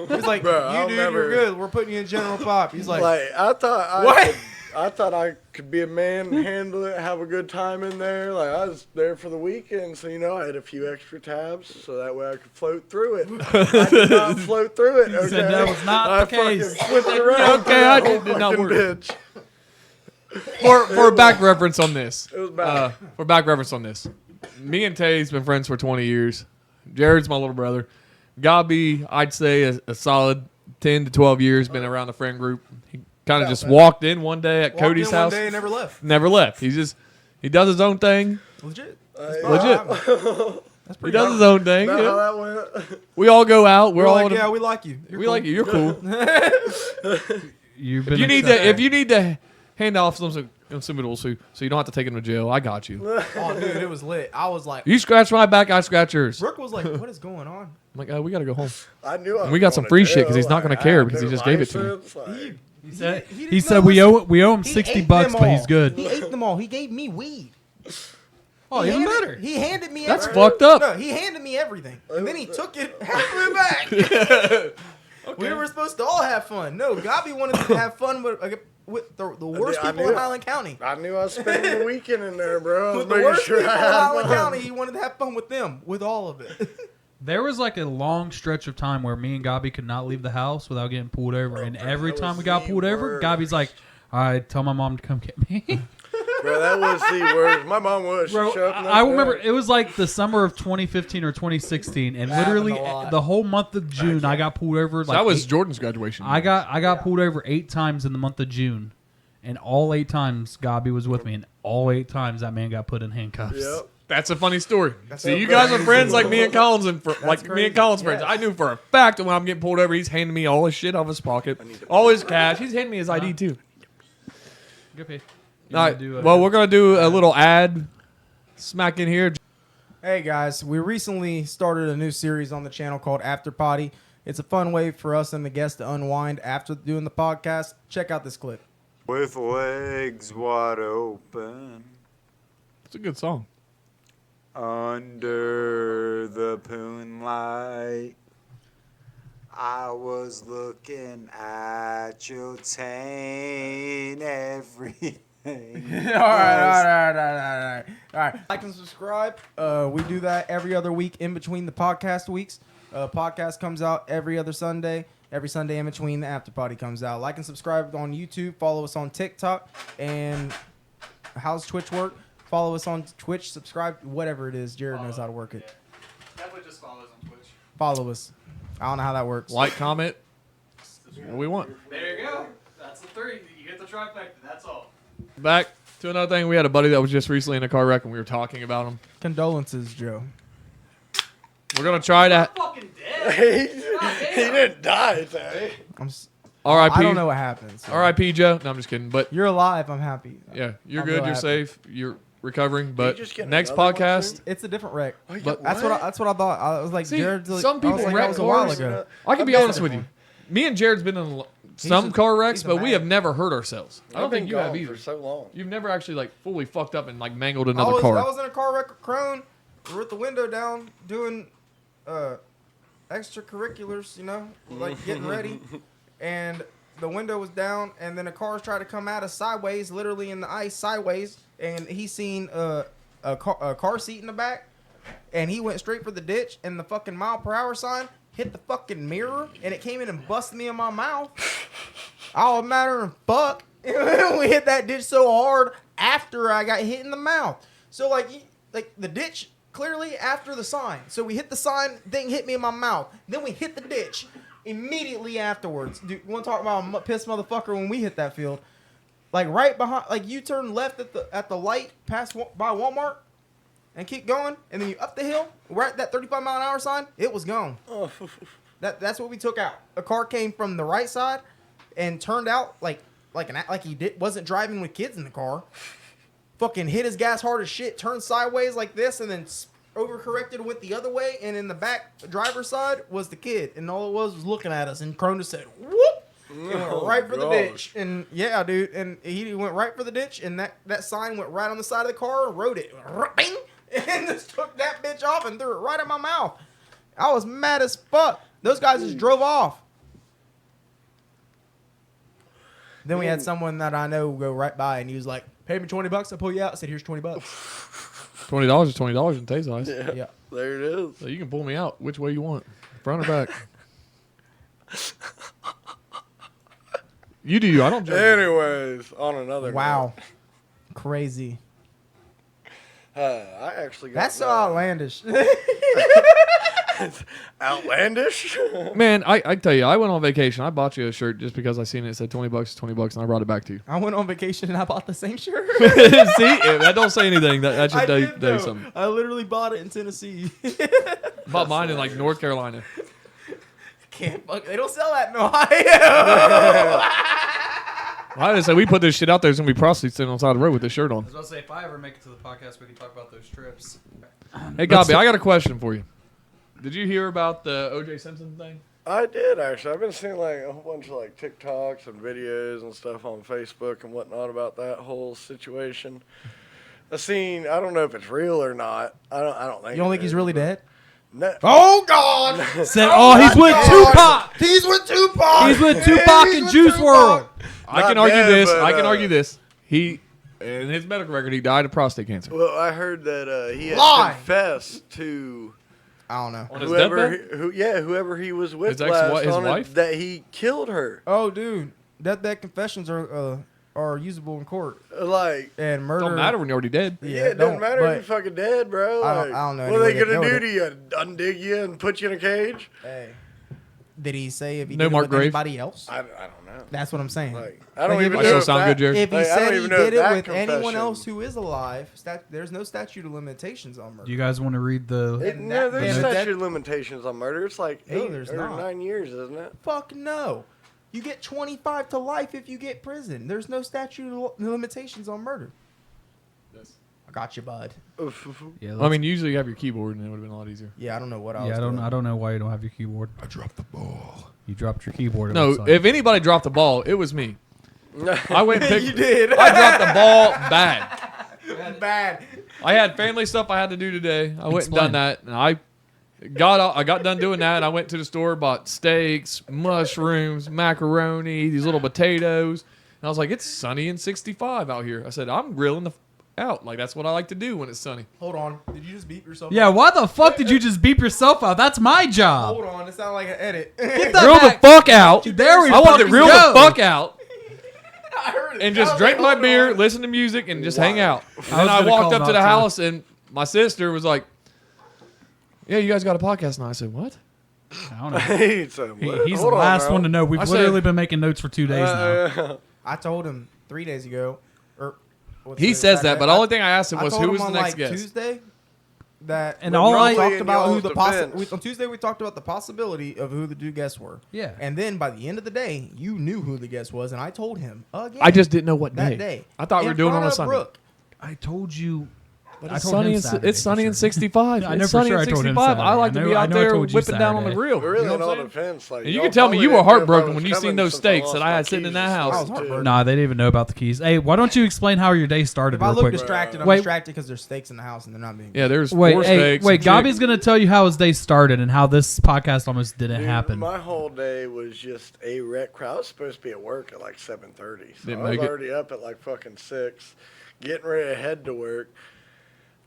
He's like, Bro, you I'll dude, never- you're good. We're putting you in general pop. He's like, Like, I thought What? I thought I could be a man, handle it, have a good time in there. Like, I was there for the weekend, so, you know, I had a few extra tabs, so that way I could float through it. I did not float through it, okay? said that was not I the case. fucking flipped around. Okay, I through that did not whole work. fucking bitch. For back reference on this. It was bad. For back reference on this. Me and Tay's been friends for 20 years. Jared's my little brother. Godbey, I'd say a solid 10 to 12 years, been around the friend group. He kind of just walked in one day at walked Cody's in house. one day and never left. Never left. He does his own thing. Legit. Legit. That's He pretty does his own thing. Is that yeah. how that went? We all go out. We're We're all like, in a- yeah, we like you. You're we cool. like you. You're cool. You've been If you need to hand off some consumables so you don't have to take him to jail, I got you. Oh, dude, it was lit. I was like, You scratch my back, I scratch yours. I'm Brooke was like, what is going on? like, we got to go home. I knew I And was we got some going free to shit 'cause he's jail. not gonna Like, care I because he had just no gave it to me. license, like- He said we owe him He $60, ate them but he's all. good. He ate them all. He gave me weed. Oh, He even handed- better. He handed me That's everything. fucked up. No, he handed me everything. And then he took it halfway back. We were supposed to all have fun. No, Godbey wanted to have fun with the worst I people knew in it. Highland County. I knew I was spending the weekend in there, bro. I was With the making worst sure people I in had Highland fun. County, he wanted to have fun with them, with all of it. There was like a long stretch of time where me and Godbey could not leave the house without getting pulled over. And every that time was we got the pulled over, worst. Godbey's like, all right, tell my mom to come get me. Bro, that was the worst. My mom was. She Bro, showed up I like remember that. it was like the summer of 2015 or 2016, and That happened literally a lot. the whole month of June, I got pulled over. So Like that was eight- Jordan's graduation. I got pulled over 8 times in the month of June, and all 8 times Godbey was with me, and all 8 times that man got put in handcuffs. Yep. That's a funny story. See, so you guys are crazy. friends like me and Collins, and like me crazy. and Collins friends. Yes. I knew for a fact that when I'm getting pulled over, he's handing me all his shit off his pocket, all his cash. He's handing me his ID too. Good pay. All right. Well, we're gonna do a little ad smack in here. Hey guys, we recently started a new series on the channel called After Potty. It's a fun way for us and the guests to unwind after doing the podcast. Check out this clip. With legs wide open, It's a good song. under the moonlight, I was looking at your taint, everything. all right. Like and subscribe. We do that every other week in between the podcast weeks. Podcast comes out every other Sunday. Every Sunday in between, the After Party comes out. Like and subscribe on YouTube. Follow us on TikTok. And how's Twitch work? Follow us on Twitch. Subscribe. Whatever it is. Jared knows how to work it. Definitely just follow us on Twitch. Follow us. I don't know how that works. Like, comment. That's what we want. There you go. That's the 3. You get the trifecta. That's all. Back. To another thing, we had a buddy that was just recently in a car wreck, and we were talking about him. Condolences, Joe. We're gonna try to. Fucking dead. he didn't die, Terry. R.I.P. I don't know what happened. So. R.I.P. Joe. No, I'm just kidding. But You're alive. I'm happy. yeah, you're I'm good. real You're happy. safe. You're recovering. But just get next another one podcast, soon? It's a different wreck. But That's what I thought. I was like, See, Jared's like, some I was people like, wreck that was a while cars. ago. I can be I'm honest with you. Me and Jared's been in some a- car wrecks, he's a but we man. have never hurt ourselves. I don't I've been think you have gone either. for so long. You've never actually like fully fucked up and like mangled I another was car. in a car wreck with Crone. We were with the window down doing extracurriculars, you know, like getting ready. And the window was down, and then the cars tried to come at us sideways, literally in the ice sideways. And he seen a car seat in the back, and he went straight for the ditch. And the fucking mile-per-hour sign hit the fucking mirror, and it came in and busted me in my mouth. All matter of fuck. We hit that ditch so hard after I got hit in the mouth. So like the ditch clearly after the sign. So we hit the sign, thing hit me in my mouth. Then we hit the ditch immediately afterwards. Dude, you want to talk about a pissed motherfucker when we hit that field? Like right behind, like you turn left at the light past by Walmart and keep going, and then you up the hill right at that 35-mile-an-hour sign. It was gone. That's what we took out. A car came from the right side and turned out like he wasn't driving with kids in the car. Fucking hit his gas hard as shit, turned sideways like this, and then overcorrected and went the other way. And in the back driver's side was the kid, and all it was looking at us. And Cronus said, "Whoop!" and went right for the ditch. And yeah, dude, and he went right for the ditch, and that sign went right on the side of the car and wrote it, bing, and just took that bitch off and threw it right in my mouth. I was mad as fuck. Those guys just drove off. Then we had someone that I know go right by, and he was like, "Pay me $20, I'll pull you out." I said, "Here's $20." $20 is $20 in Tay's eyes. Yeah. There it is. So you can pull me out which way you want, front or back. You do you. I don't judge. Anyways, on another Wow. Crazy. note, I actually got That's so outlandish. outlandish. Man, I tell you, I went on vacation. I bought you a shirt just because I seen it said $20, $20, and I brought it back to you. I went on vacation and I bought the same shirt. See, that don't say anything. That should I tell did, you though. something. I literally bought it in Tennessee. Bought mine in like North Carolina. Can't fuck. They don't sell that in Ohio. I just say we put this shit out there. There's gonna be prostitutes sitting on the side of the road with this shirt on. I was about to say, if I ever make it to the podcast, we can talk about those trips. Hey, Godbey, I got a question for you. Did you hear about the O.J. Simpson thing? I did actually. I've been seeing like a whole bunch of like TikToks and videos and stuff on Facebook and whatnot about that whole situation. I don't know if it's real or not. I don't think. You don't it think he's is, really but- dead? No. Oh God! Said, oh, he's with Tupac. He's with Tupac. He's with Tupac and Juice WRLD. I Not can argue dead, this. but, I can argue this. He, in his medical record, he died of prostate cancer. Well, I heard that he had Lie. confessed to I don't know. On his whoever, deathbed? whoever he was with His last his on it, wife? that he killed her. Oh, dude, deathbed confessions are usable in court, Like, and murder Don't matter when you're already dead. yeah, it doesn't matter but- if you're fucking dead, bro. I Like, don't know what are they any way gonna they do know to you? Undig you and put you in a cage? Hey, did he say if he No did it Mark with Grave? anybody else? I don't know. That's what I'm saying. Like, I don't Like, even if know. I still if sound that- good, Jared? If he Like, I don't said he even know did if it that with anyone confession- else who is alive, there's no statute of limitations on Do murder. you guys want to read the? No, there's and statute that- of limitations on murder. It's like No, 8 there's or not. 9 years, isn't it? Fuck no. You get 25 to life if you get prison. There's no statute of limitations on murder. I got you, bud. Yeah, Well, I mean, usually you have your keyboard, and it would have been a lot easier. Yeah, I don't know what I was yeah, doing. I don't know why you don't have your keyboard. I dropped the ball. You dropped your keyboard. it No, looks like. if anybody dropped the ball, it was me. I went and picked. You did. I dropped the ball bad. Bad. I had family stuff I had to do today. I went and Explain. done that, and I got done doing that. And I went to the store, bought steaks, mushrooms, macaroni, these little potatoes. And I was like, it's sunny and 65 out here. I said, I'm grilling the out. Like, that's what I like to do when it's sunny. Hold on. Did you just beep yourself? Yeah, why the fuck did you just beep yourself out? That's my job. Hold on. It sounded like an edit. Get that Grill the back. fuck out. There we I wanted to fucking grill go. the fuck out I heard it. and I just was drink like, my hold beer, on. listen to music, and just hang out. And I then was I gonna walked call up him to the out, too. house, and my sister was like, yeah, you guys got a podcast now. I said, what? I don't know. He said, what? He's Hold the on, last bro. one to know. We've I said- literally been making notes for 2 days now. Uh, I told him 3 days ago, or what's He the says exact that, date? but the only thing I asked him I was told who him was the on, next like, guest. Tuesday. That And we all I- talked about who y'all's the defense. on Tuesday we talked about the possibility of who the two guests were. Yeah. And then by the end of the day, you knew who the guest was, and I told him again. I just didn't know what that day. day. I thought we were In doing front on a of Sunday. Brooke. I told you. But I it's told sunny. him And, Saturday it's for sunny sure. and 65. I know It's for sunny sure and I told him 65. I Saturday. like to I be know- out I know I there told you whipping down on the Saturday. grill. But really, You know in what all I'm saying? defense, like And you y'all can tell me probably you were didn't know if I heartbroken was when you coming seen those since I steaks lost that I my had sitting in keys that and house. stuff, I was too. heartbroken. Nah, they didn't even know about the keys. Hey, why don't you explain how your day started If I real look quick? distracted, I'm Wait. distracted because there's steaks in the house and they're not being. Yeah, there's Wait, four hey, steaks. wait. some Gabi's chicken. gonna tell you how his day started and how this podcast almost didn't Dude, happen. My whole day was just a wreck. I was supposed to be at work at like 7:30. So Didn't I was make it. already up at like fucking 6, getting ready to head to work,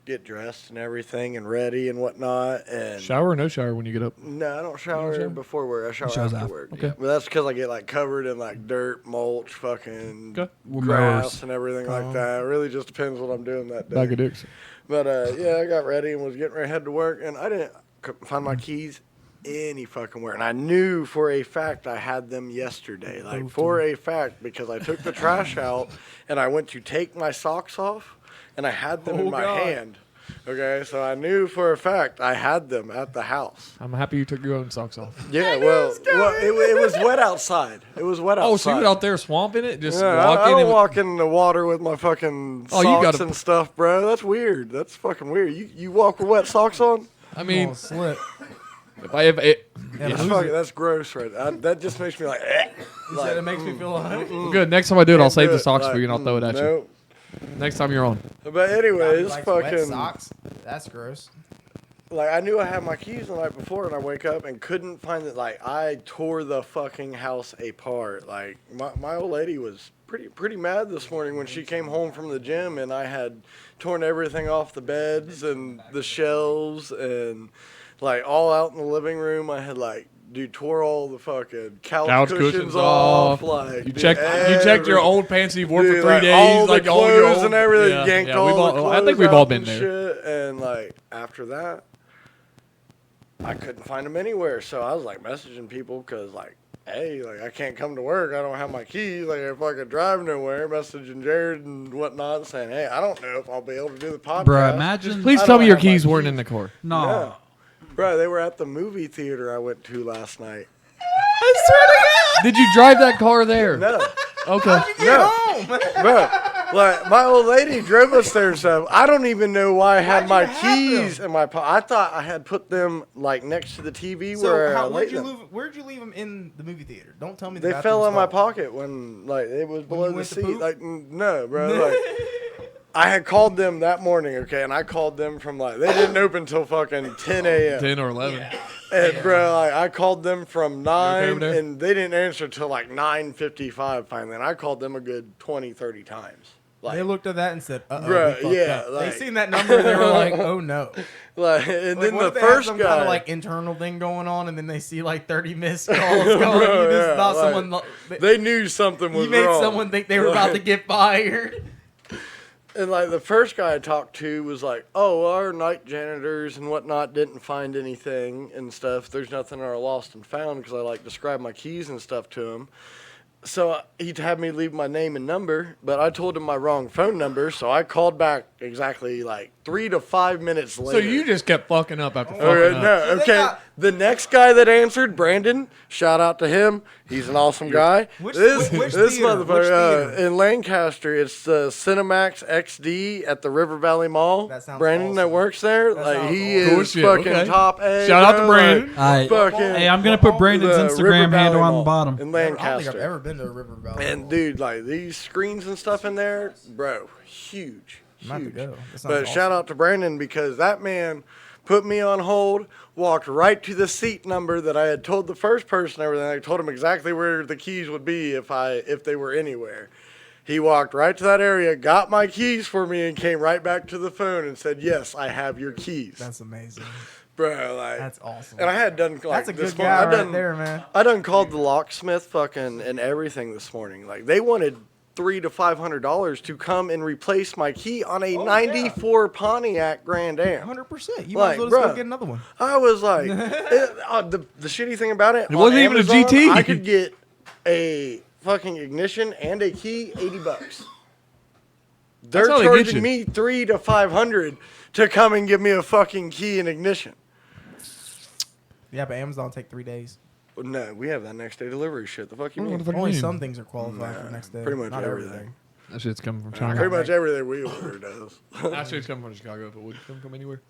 get dressed and everything and ready and whatnot. And Shower or no shower when you get up? no, I don't shower shower? before work. I shower shows after after. work. Okay. Yeah. But that's because I get like covered in like dirt, mulch, fucking Okay. grass Mowers. and everything like that. It really just depends what I'm doing that day. Bag of dicks. But yeah, I got ready and was getting ready to head to work, and couldn't find my keys any fucking where. And I knew for a fact I had them yesterday, like for a fact, because I took the trash out and I went to take my socks off, and I had them in my hand. Okay, so I knew for a fact I had them at the house. I'm happy you took your own socks off. Yeah, well it was wet outside. It was wet outside. Oh, so you were out there swamping it? Just Yeah, I walking? don't and- walk in the water with my fucking Oh, you socks gotta- and stuff, bro. That's weird. That's fucking weird. You walk with wet socks on? I mean, slip. if I That's gross, right? That just makes me like. You said it makes me feel like. good. Next time I do it, I'll save do the it, socks like, for you and I'll throw it at you. nope. Next time you're on. But anyways, Likes wet fucking socks. That's gross. like I knew I had my keys the night before, and I wake up and couldn't find it. Like I tore the fucking house apart. Like my old lady was pretty mad this morning when she came home from the gym, and I had torn everything off the beds and the shelves and like all out in the living room. I had like. Dude, tore all the fucking couch cushions off. Like You checked your old pants you've worn for Dude, 3 like, days. all the like all clothes your old, and everything. Yeah, Yanked yeah, all we've the all, clothes I think we've all out been and there. shit. And like after that, I couldn't find them anywhere. So I was like messaging people because like, hey, like I can't come to work. I don't have my keys. Like if I could drive nowhere, messaging Jared and whatnot, saying, hey, I don't know if I'll be able to do the podcast. Bruh, imagine. Please I tell don't me your have my keys weren't keys. in the car. No. Yeah. Bro, they were at the movie theater I went to last night. Did you drive that car there? No. Okay. No. Bro, like my old lady drove us there, so I don't even know why I had my keys in my pocket. I thought I had put them like next to the TV where I laid them. Where'd you leave them in the movie theater? Don't tell me They fell in my pocket when like it was below you the went to seat. poop? Like no, bro. Like I had called them that morning, okay, and I called them from like they didn't open till fucking 10 a.m. 10 or 11. And bro, like, I called them from 9, over there? and they didn't answer till like 9:55 finally. And I called them a good 20, 30 times. Like, They looked at that and said, "Uh Bruh, oh, yeah, they like- seen that number and they were like, "Oh no!" like, and Like, then what the if they have first some guy, kind of like internal thing going on, and then they see like 30 missed calls going. Bro, This yeah, is not like, someone. they knew something was You made wrong. someone think they were about to get fired. And like the first guy I talked to was like, "Oh, our night janitors and whatnot didn't find anything and stuff. There's nothing in our lost and found," because I like described my keys and stuff to him. So he'd had me leave my name and number, but I told him my wrong phone number, so I called back exactly like 3 to 5 minutes So later. you just kept fucking up after fucking Okay, up. no, So they okay. got- The next guy that answered, Brandon, shout out to him. He's an awesome guy. Which this theater? motherfucker Which theater? in Lancaster, it's the Cinemax XD at the River Valley Mall. That sounds Brandon that awesome. works there, That like sounds he awesome. Cool is shit, fucking okay. top A. Shout out to bro, Brandon. like, fucking Hey, I'm gonna put Brandon's the Instagram River handle Valley on the Mall bottom. in I don't think Lancaster. I've ever been to a River Valley. And dude, like these screens and stuff in there, bro, huge. I'm about to Huge. go. That sounds But awesome. shout out to Brandon because that man put me on hold, walked right to the seat number that I had told the first person everything. I told him exactly where the keys would be if they were anywhere. He walked right to that area, got my keys for me, and came right back to the phone and said, "Yes, I have your keys." That's amazing. Bro, like That's awesome. and I had done like That's a this good morning. guy I right done, there, man. I done called the locksmith fucking and everything this morning. Like they wanted $300 to $500 to come and replace my key on a Oh, '94 Pontiac Grand Am. 100%. You Like, might as well just bruh. go get another one. I was like, the shitty thing about it, It wasn't on even a Amazon, GT. I could get a fucking ignition and a key, $80. They're how they get you. charging me $300 to $500 to come and give me a fucking key and ignition. Yeah, but Amazon take 3 days. No, we have that next day delivery shit. The fuck you mean? Only some things are qualified for next day. Pretty much Not everything. That shit's coming from China. Pretty much everything we order does. That shit's coming from Chicago. If it would come from anywhere.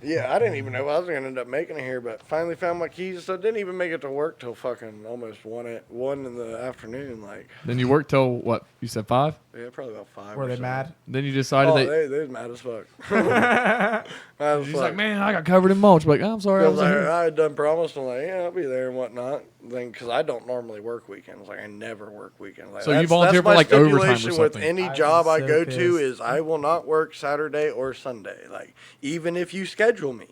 Yeah, I didn't even know I was gonna end up making it here, but finally found my keys, so didn't even make it to work till fucking almost 1 in the afternoon. Like, Then you worked till what? You said 5? yeah, probably about 5. Were or they something. mad? Then you decided Oh, that. they was mad as fuck. Mad as He's fuck. like, man, I got covered in mulch. Like, oh, I'm sorry. I I was was like, here. I had done promised. I'm like, yeah, I'll be there and whatnot. Then, because I don't normally work weekends. Like, I never work weekends. Like, So you that's volunteer for, my like, overtime or stipulation with something. any I'd be job I so go pissed. to is I will not work Saturday or Sunday. Like, even if you schedule me,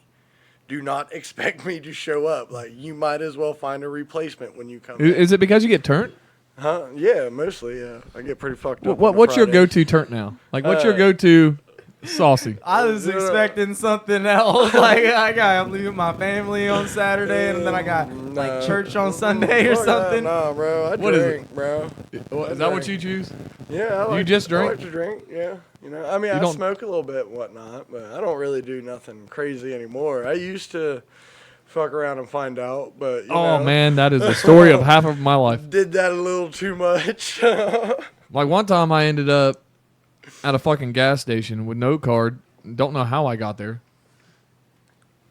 do not expect me to show up. Like, you might as well find a replacement when you come in. Is it because you get turnt? Huh? Yeah, mostly, yeah. I get pretty fucked up. on the What's your Fridays. go-to turnt now? Like, what's your go-to saucy? I was expecting something else. Like I'm leaving my family on Saturday, and then I got like church on Sunday or Fuck something. that, Nah, bro. I What is it? drink, bro. Is that what you choose? Yeah, I like, just drink? I like to drink. Yeah, you know. I mean, I don't- smoke a little bit and whatnot, but I don't really do nothing crazy anymore. I used to fuck around and find out, but you Oh know, man, that is the story of half of my life. did that a little too much. Like one time, I ended up at a fucking gas station with no card. Don't know how I got there.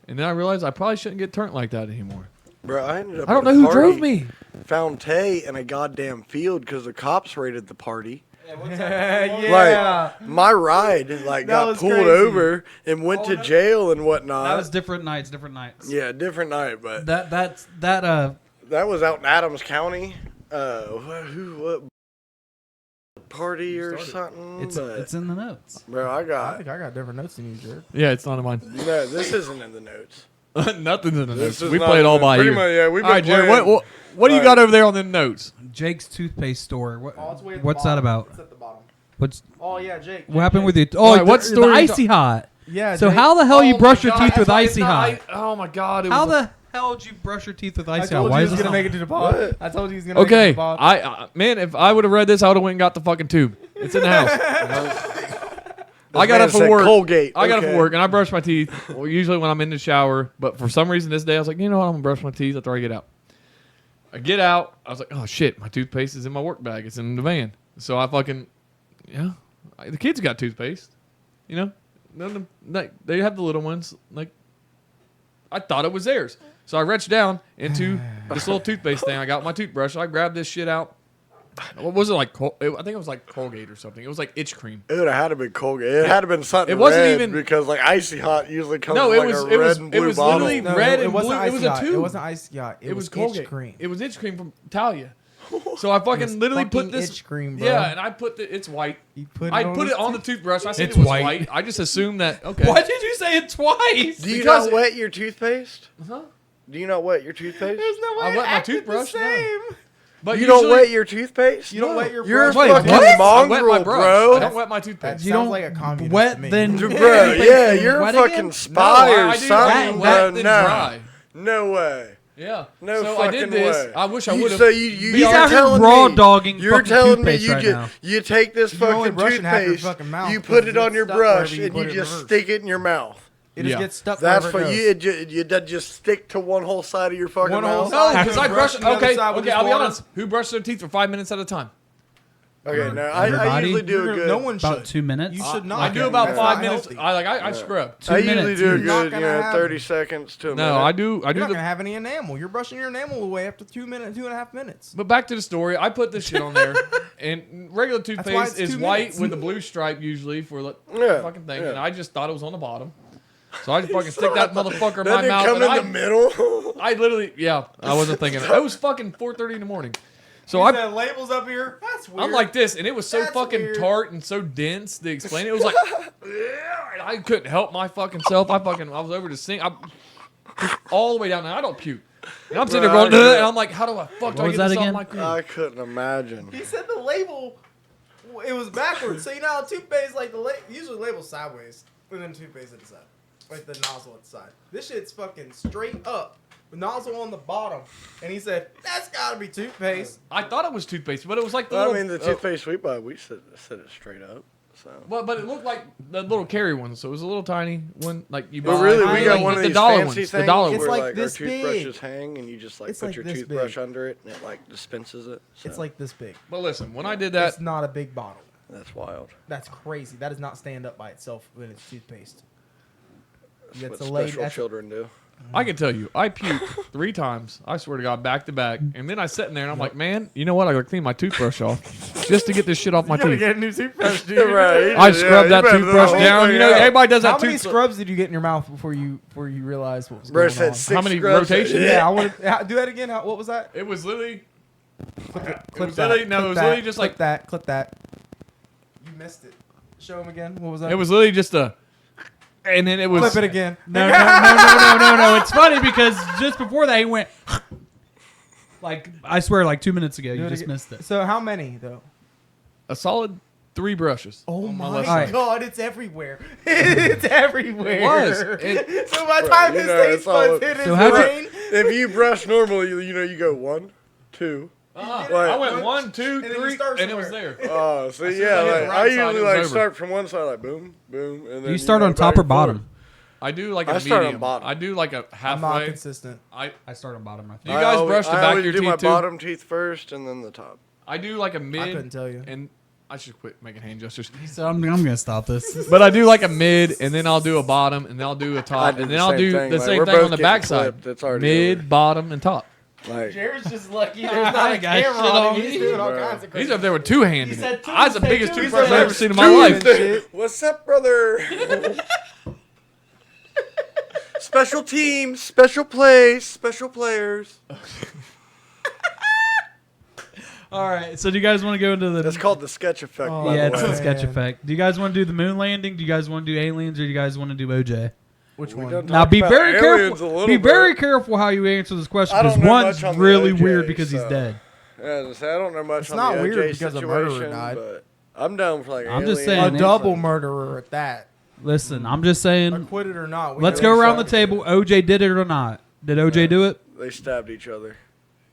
And then I realized I probably shouldn't get turnt like that anymore. Bro, I ended up. I don't at know a who drove party, me. Found Tay in a goddamn field because the cops raided the party. Yeah. Like my ride, like That got was pulled crazy. over and went to jail and whatnot. That was different nights. yeah, different night, but That that was out in Adams County. What party or something? but, it's in the notes. bro, I I got think I got different notes than you, Jared. Yeah, it's not in mine. no. This isn't in the notes. Nothing's in the notes. This is We not play it all in- by pretty ear. much, yeah, we've All been right, Jared. playing- What do you Right. got over there on the notes? Jake's toothpaste store. What, Oh, it's way at the what's that bottom. about? It's at the bottom. What's Oh yeah, Jake. what happened with Jake. you? Oh, Wait, what the story you icy hot. Yeah. So Jake. how the hell you Oh brush my your God, teeth with that's why it's icy not hot? Oh my god! It How was the hell did you brush your teeth with I icy told hot? Why you he is was this gonna on? make it to the pod. What? I told you he was gonna make it to okay. the pod. Man, if I would have read this, I would have went and got the fucking tube. It's in the house. I got man up for said work. Colgate. I got up Okay. for work and I brush my teeth. Well, usually when I'm in the shower, but for some reason this day I was like, you know what? I'm gonna brush my teeth after I get out. I get out. I was like, oh shit, my toothpaste is in my work bag. It's in the van. So I fucking, the kids got toothpaste. You know, none of them, like, they have the little ones. Like, I thought it was theirs. So I reached down into this little toothpaste thing. I got my toothbrush. I grabbed this shit out. What was it like? I think it was like Colgate or something. It was like itch cream. It would have had to be Colgate. It had to been something. It wasn't red even- because like icy hot usually comes No, with it like was- a it red was- and it blue was bottle. literally No, red it and wasn't blue. It was icy a hot. tube. It wasn't icy hot. It was itch Colgate cream. It was itch cream from Talia. So I fucking was literally put fucking this itch cream, bro. Yeah, and I put it's white. You put I it on put his it on the tooth- toothbrush. I said It's it was white. white. I just assumed that. Okay. Why did you say it twice? Do you Because not wet your toothpaste? Huh? Do you not wet your toothpaste? There's no way I it wet my acted toothbrush, the no. same. But You don't usually- wet your toothpaste? You don't wet your You're a brush. Wait, fucking what? I wet my mongrel, brush. bro. I don't wet my That toothpaste. You sounds don't like a communist wet to me. then- Bro, Yeah, yeah, you're a wet fucking again? spy or I do something, wet bro. then No. dry. No way. Yeah. No so fucking I did this. way. I wish I would have. So He's you're out here telling raw me, dogging you're fucking telling me toothpaste you right just now. you take this You're only fucking brushing half your toothpaste, fucking mouth you because put it it's on your stuck wherever brush, you and put you it in just reverse. stick it in your mouth. It just Yeah. gets stuck. That's wherever for it you. goes. You that just stick to one whole side of your fucking One whole mouth. side. No, because I Brush brush. the other Okay, side with okay. just I'll be water. honest. Who brushes their teeth for 5 minutes at a time? Okay, now I Everybody? usually do a good. No one About should. 2 minutes. You should not. I do about That's 5 not minutes. healthy. I scrub. 2 I usually minutes. do a You're not good, gonna 30 seconds to a minute. No, I do. I You're do not the. gonna have any enamel. You're brushing your enamel away after 2.5 minutes. But back to the story. I put this shit on there, and regular why toothpaste it's is 2 white minutes. with a blue stripe usually for the Yeah, fucking thing, yeah. and I just thought it was on the bottom. So I just fucking stick that motherfucker in That my didn't mouth. come And in the middle. I literally, I wasn't thinking. It was fucking 4:30 in the morning. So I, said labels up here. That's weird. I'm like this, and it was so That's fucking weird. tart and so dense to explain it. It was like, and I couldn't help my fucking self. I was over to sink. All the way down there. I don't puke. And I'm sitting there Bro, going, I- and I'm like, how do I fuck do What I was get that this off again? my cream? I couldn't imagine. He said the label. It was backwards. So you know how toothpaste like usually labels sideways, and then toothpaste at the side, like the nozzle at the side. This shit's fucking straight up. nozzle on the bottom, and he said, "That's got to be toothpaste." I thought it was toothpaste, but it was like the Well, I little. mean, the toothpaste we buy, we said it straight up. So. Well, but it looked like the little carry one, so it was a little tiny one, like you buy. But really, I we got like one of the these dollar fancy ones. things The dollar It's where like like this our toothbrushes big. hang, and you just like It's put like your this toothbrush big. under it, and it like dispenses it. So It's like this big. But listen, when I did that, It's not a big bottle. that's wild. That's crazy. That does not stand up by itself when it's toothpaste. That's That's what a lady. special That's children do. I can tell you, I puked 3 times. I swear to God, back to back. And then I sat in there and I'm like, man, you know what? I gotta clean my toothbrush off just to get this shit off my teeth. get a new toothbrush, dude. Right. I scrubbed that toothbrush down. You know, everybody does How that many toothbrush. scrubs did you get in your mouth before you realized what was Bro going said on? 6 How many scrubs. rotations? Yeah, I want to do that again. What was that? It was literally. Clip It was that. literally no. clip It was that, literally just clip like that. Clip that. You missed it. Show him again. What was that? it was literally just a. And then it was. Clip it again. No. It's funny because just before that he went like I swear like 2 minutes ago. Do You it just again. missed it. So how many though? A solid 3 brushes. Oh on my left side. god, it's everywhere. It's everywhere. It was. So by the Right, time you his know, taste it's all- buds hit his So how'd you- brain, If you brush normally, you know, you go 1, 2. I Like- went 1, 2, then you 3, start and it was somewhere. there. Oh, so as yeah, I hit the like, right I side, usually it like was over. start from one side, like boom, boom, and then Do you start go on top back or and forth. bottom? I do like a I start on medium. bottom. I do like a I'm not halfway. consistent. I start on bottom. I think. You guys brush the I back of always your do my teeth too? bottom teeth first, and then the top. I do like a mid. I couldn't tell you. And I should quit making hand gestures. So I'm gonna stop this. But I do like a mid, and then I'll do a bottom, and then I'll do a top, do and the then I'll same do thing. the Like, same we're thing both on the getting backside. clipped. It's already Mid, over. bottom, and top. Like, Jared's just lucky there's I not a got camera shit on on him. me. He's doing all Bro. kinds of crazy. He's up there with two-handed. He said two, That's the he said biggest two. He's toothbrush up I've there ever with seen in two my life. and shit. what's up, brother? Special teams, special plays, special players. All right. So do you guys want to go into the? That's called the sketch effect. Oh, by yeah, the it's way. a sketch Man. effect. Do you guys want to do the moon landing? Do you guys want to do aliens, or do you guys want to do OJ? Which We one? done Now talked be about very aliens careful. a little Be bit. very careful how you answer this question I don't because know one's much on the really OJ, weird because he's so- dead. Yeah, as I say, I don't know much It's on not the weird OJ because a murderer situation, died. but I'm down for like I'm just aliens. saying, A man. double murderer at that. Listen, I'm just saying. Acquitted or not. we Let's know go he's around the fucking table. OJ did it or not? Did OJ do it? They stabbed each other.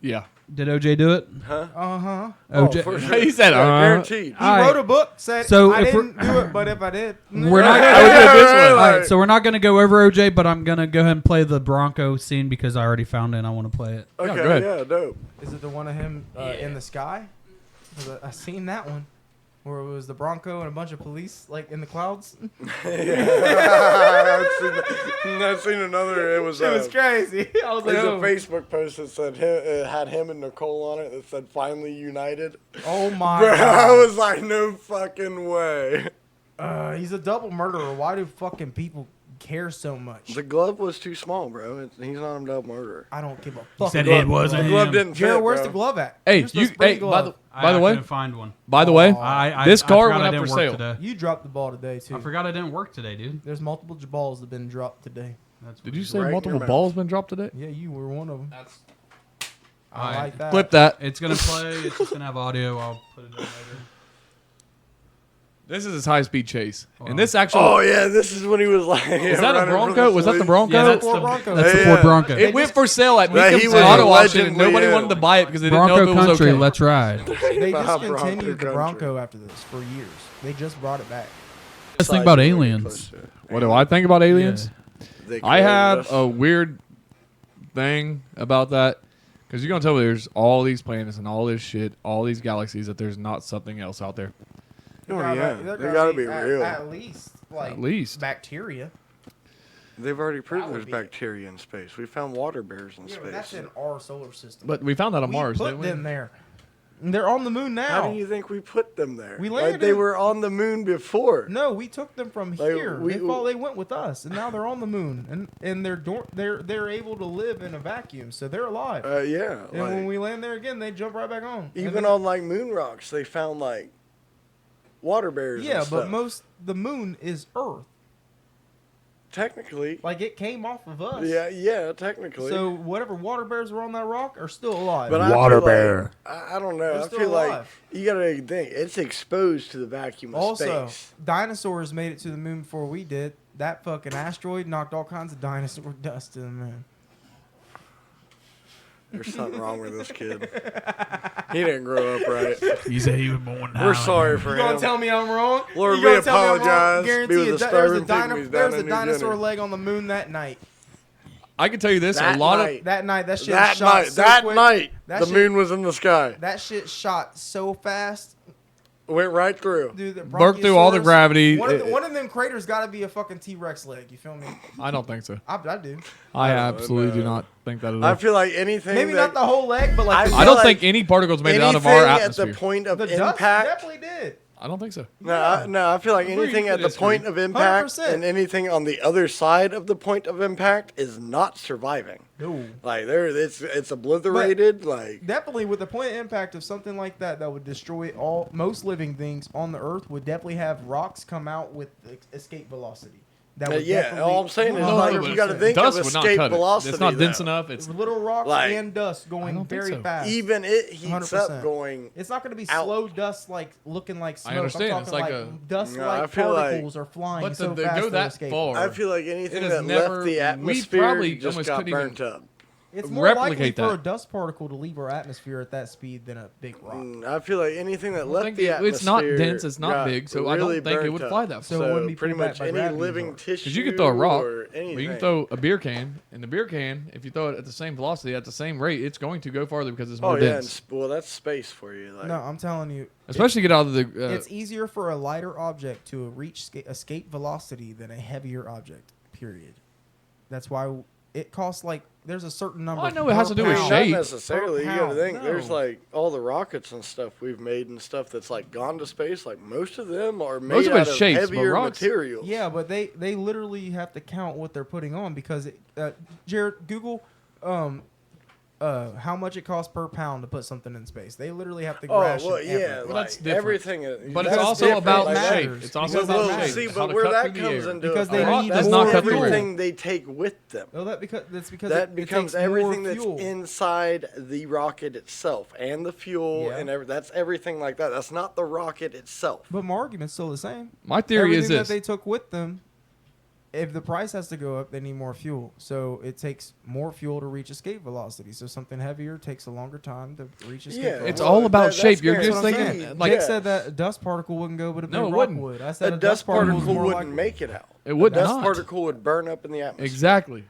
Yeah. Did OJ do it? Huh? Uh-huh. OJ. for sure. He said, Yeah, uh-huh. guaranteed. He All right. wrote a book, said, So I if we're- didn't do it, but if I did. We're not. Yeah, I would do it this way. All like- right, so we're not going to go over OJ, but I'm going to go ahead and play the Bronco scene because I already found it and I want to play it. Okay, go ahead. yeah, dope. Is it the one of him in the sky? 'Cause I seen that one. Where it was the Bronco and a bunch of police, like, in the clouds. I've seen another. It was, It was crazy. I was like, there's oh, a Facebook post that said it had him and Nicole on it that said "Finally United." oh my Bro, I god. was like, no fucking way. He's a double murderer. Why do fucking people care so much? The glove was too small, bro. He's not a double murderer. I don't give a fuck. said about it wasn't The the glove glove. didn't fit, Jared, where's bro. the glove at? Hey, You're supposed you. to bring Hey, glove. by the way, couldn't find one. by the way, I this car forgot went I up didn't for work sale. Today. You dropped the ball today too. I forgot I didn't work today, dude. There's multiple balls that have been dropped today. That's Did you weird. say Right in multiple your mouth. balls been dropped today? Yeah, you were one of them. That's I Alright. like that. flip that. It's gonna play. It's just gonna have audio. I'll put it in later. This is his high-speed chase, Hold and on. this actually Oh yeah, this is when he was like. is that a Bronco? Was that the Bronco? Yeah, that's Ford the Bronco. that's the Yeah. Ford Bronco. It went for sale at Yeah, he Meekham's was Auto Auction, and allegedly nobody in. wanted to buy it because they didn't know Bronco if it was Country. okay. Let's ride. They Bronco discontinued the country. Bronco after this for years. They just brought it back. Let's think about aliens. What do I think about aliens? They I created have us. a weird thing about that because you're gonna tell me there's all these planets and all this shit, all these galaxies that there's not something else out there. Oh, There yeah. there They gotta be at- real. At least, like, At least. bacteria. They've already proved That would there's be- bacteria in space. We found water bears in Yeah, space. but that's in our solar system. But we found that on we Mars, put didn't we? them there. And they're on the moon now. How do you think we put them there? We like landed they them. were on the moon before. No, we took them from Like, here. we- They went with us, and now they're on the moon, and they're able to live in a vacuum, so they're alive. Yeah. and like, when we land there again, they jump right back on. And even then- on like moon rocks, they found like water bears. yeah, and but stuff. the moon is Earth. Technically. Like it came off of us. Yeah, technically. So whatever water bears were on that rock are still alive. but I Water feel like- bear. I don't know. They're I still feel like alive. you gotta think it's exposed to the vacuum of also, space. dinosaurs made it to the moon before we did. That fucking asteroid knocked all kinds of dinosaur dust to the moon. There's something wrong with this kid. He didn't grow up right. He said he was born. We're sorry for You gonna him. tell me I'm wrong? Lord, You gonna we tell me I'm wrong? apologize. Guarantee Be with you, the there starving was a, pygmies there down was a in New dinosaur Guinea. leg on the moon that night. I can tell you this: That a lot night. of That night, that shit That shot night, so that quick. night, That the shit- moon was in the sky. That shit shot so fast. Went right through. Dude, the Burnt through all the Brachiosaurus- gravity. One of them craters got to be a fucking T-Rex leg. You feel me? I don't think so. I do. I No, absolutely do no. not think that at all. I feel like anything. Maybe that, not the whole leg, but like I the I don't like think any particles made it out of anything our at atmosphere. the point of the dust impact. definitely did. I don't think so. No, I feel like Agree anything to at the disagree. point of impact 100%. and anything on the other side of the point of impact is not surviving. No. Like it's obliterated. Like Definitely, with the point of impact of something like that would destroy most living things on the Earth, would definitely have rocks come out with escape velocity. That would yeah, definitely- all I'm saying is No, like but you got to 100%. think Dust of would not escape cut velocity. it. It's not dense though. enough. It's little rocks Like- and dust I going don't think very so. fast. Even it heats 100%. up going. It's not going to be out. slow dust like looking like smoke. understand. I'm It's talking like like, a- dust No, I like feel like- particles are flying But so to fast go they're that escaping. far, I feel like anything has that never- left the we atmosphere probably just almost got couldn't even- burnt up. It's more likely replicate for a that. dust particle to leave our atmosphere at that speed than a big rock. I feel like anything that I left think the atmosphere. it's not dense. It's not got big, so I really don't think it burnt would up. fly that So far. it wouldn't be pretty pulled back much by any gravity living as well. tissue. Because you can throw a rock, or or anything. you can throw a beer can, and the beer can, if you throw it at the same velocity, at the same rate, it's going to go farther because it's Oh more yeah, dense. well that's space for you. Like, No, I'm telling you, Especially get out of the. it's easier for a lighter object to reach escape velocity than a heavier object. Period. That's why it costs like there's a certain number. Well, I know it has per to do with pound. shape. Not necessarily. You got to pound. think. There's No. like all the rockets and stuff we've made and stuff that's like gone to space. Like most of them are made Most of out it's of shapes, but heavier rocks- materials. Yeah, but they literally have to count what they're putting on because Jared, Google how much it costs per pound to put something in space. They literally have to Oh ration well, yeah. everything. Well, like that's different. everything. But it's that's also different. about Like, shape. matters. It's also Because about that shape. See, It's how but to where cut that through the comes air. into Because it, they a rock need does more not cut fuel. everything they take with them. Well, that's because That it becomes takes more everything that's fuel. inside the rocket itself and the fuel Yeah. and that's everything like that. That's not the rocket itself. But my argument's still the same. My theory is Everything this. that they took with them. If the price has to go up, they need more fuel. So it takes more fuel to reach escape velocity. So something heavier takes a longer time to reach escape Yeah, velocity. It's all about that's shape. You're That's just what I'm thinking, saying. like- Jake said that a dust particle wouldn't go, but a big No, it rock wouldn't. would. I A said dust particle is more wouldn't likely. make it out. It would a dust not. particle would burn up in the atmosphere. Exactly.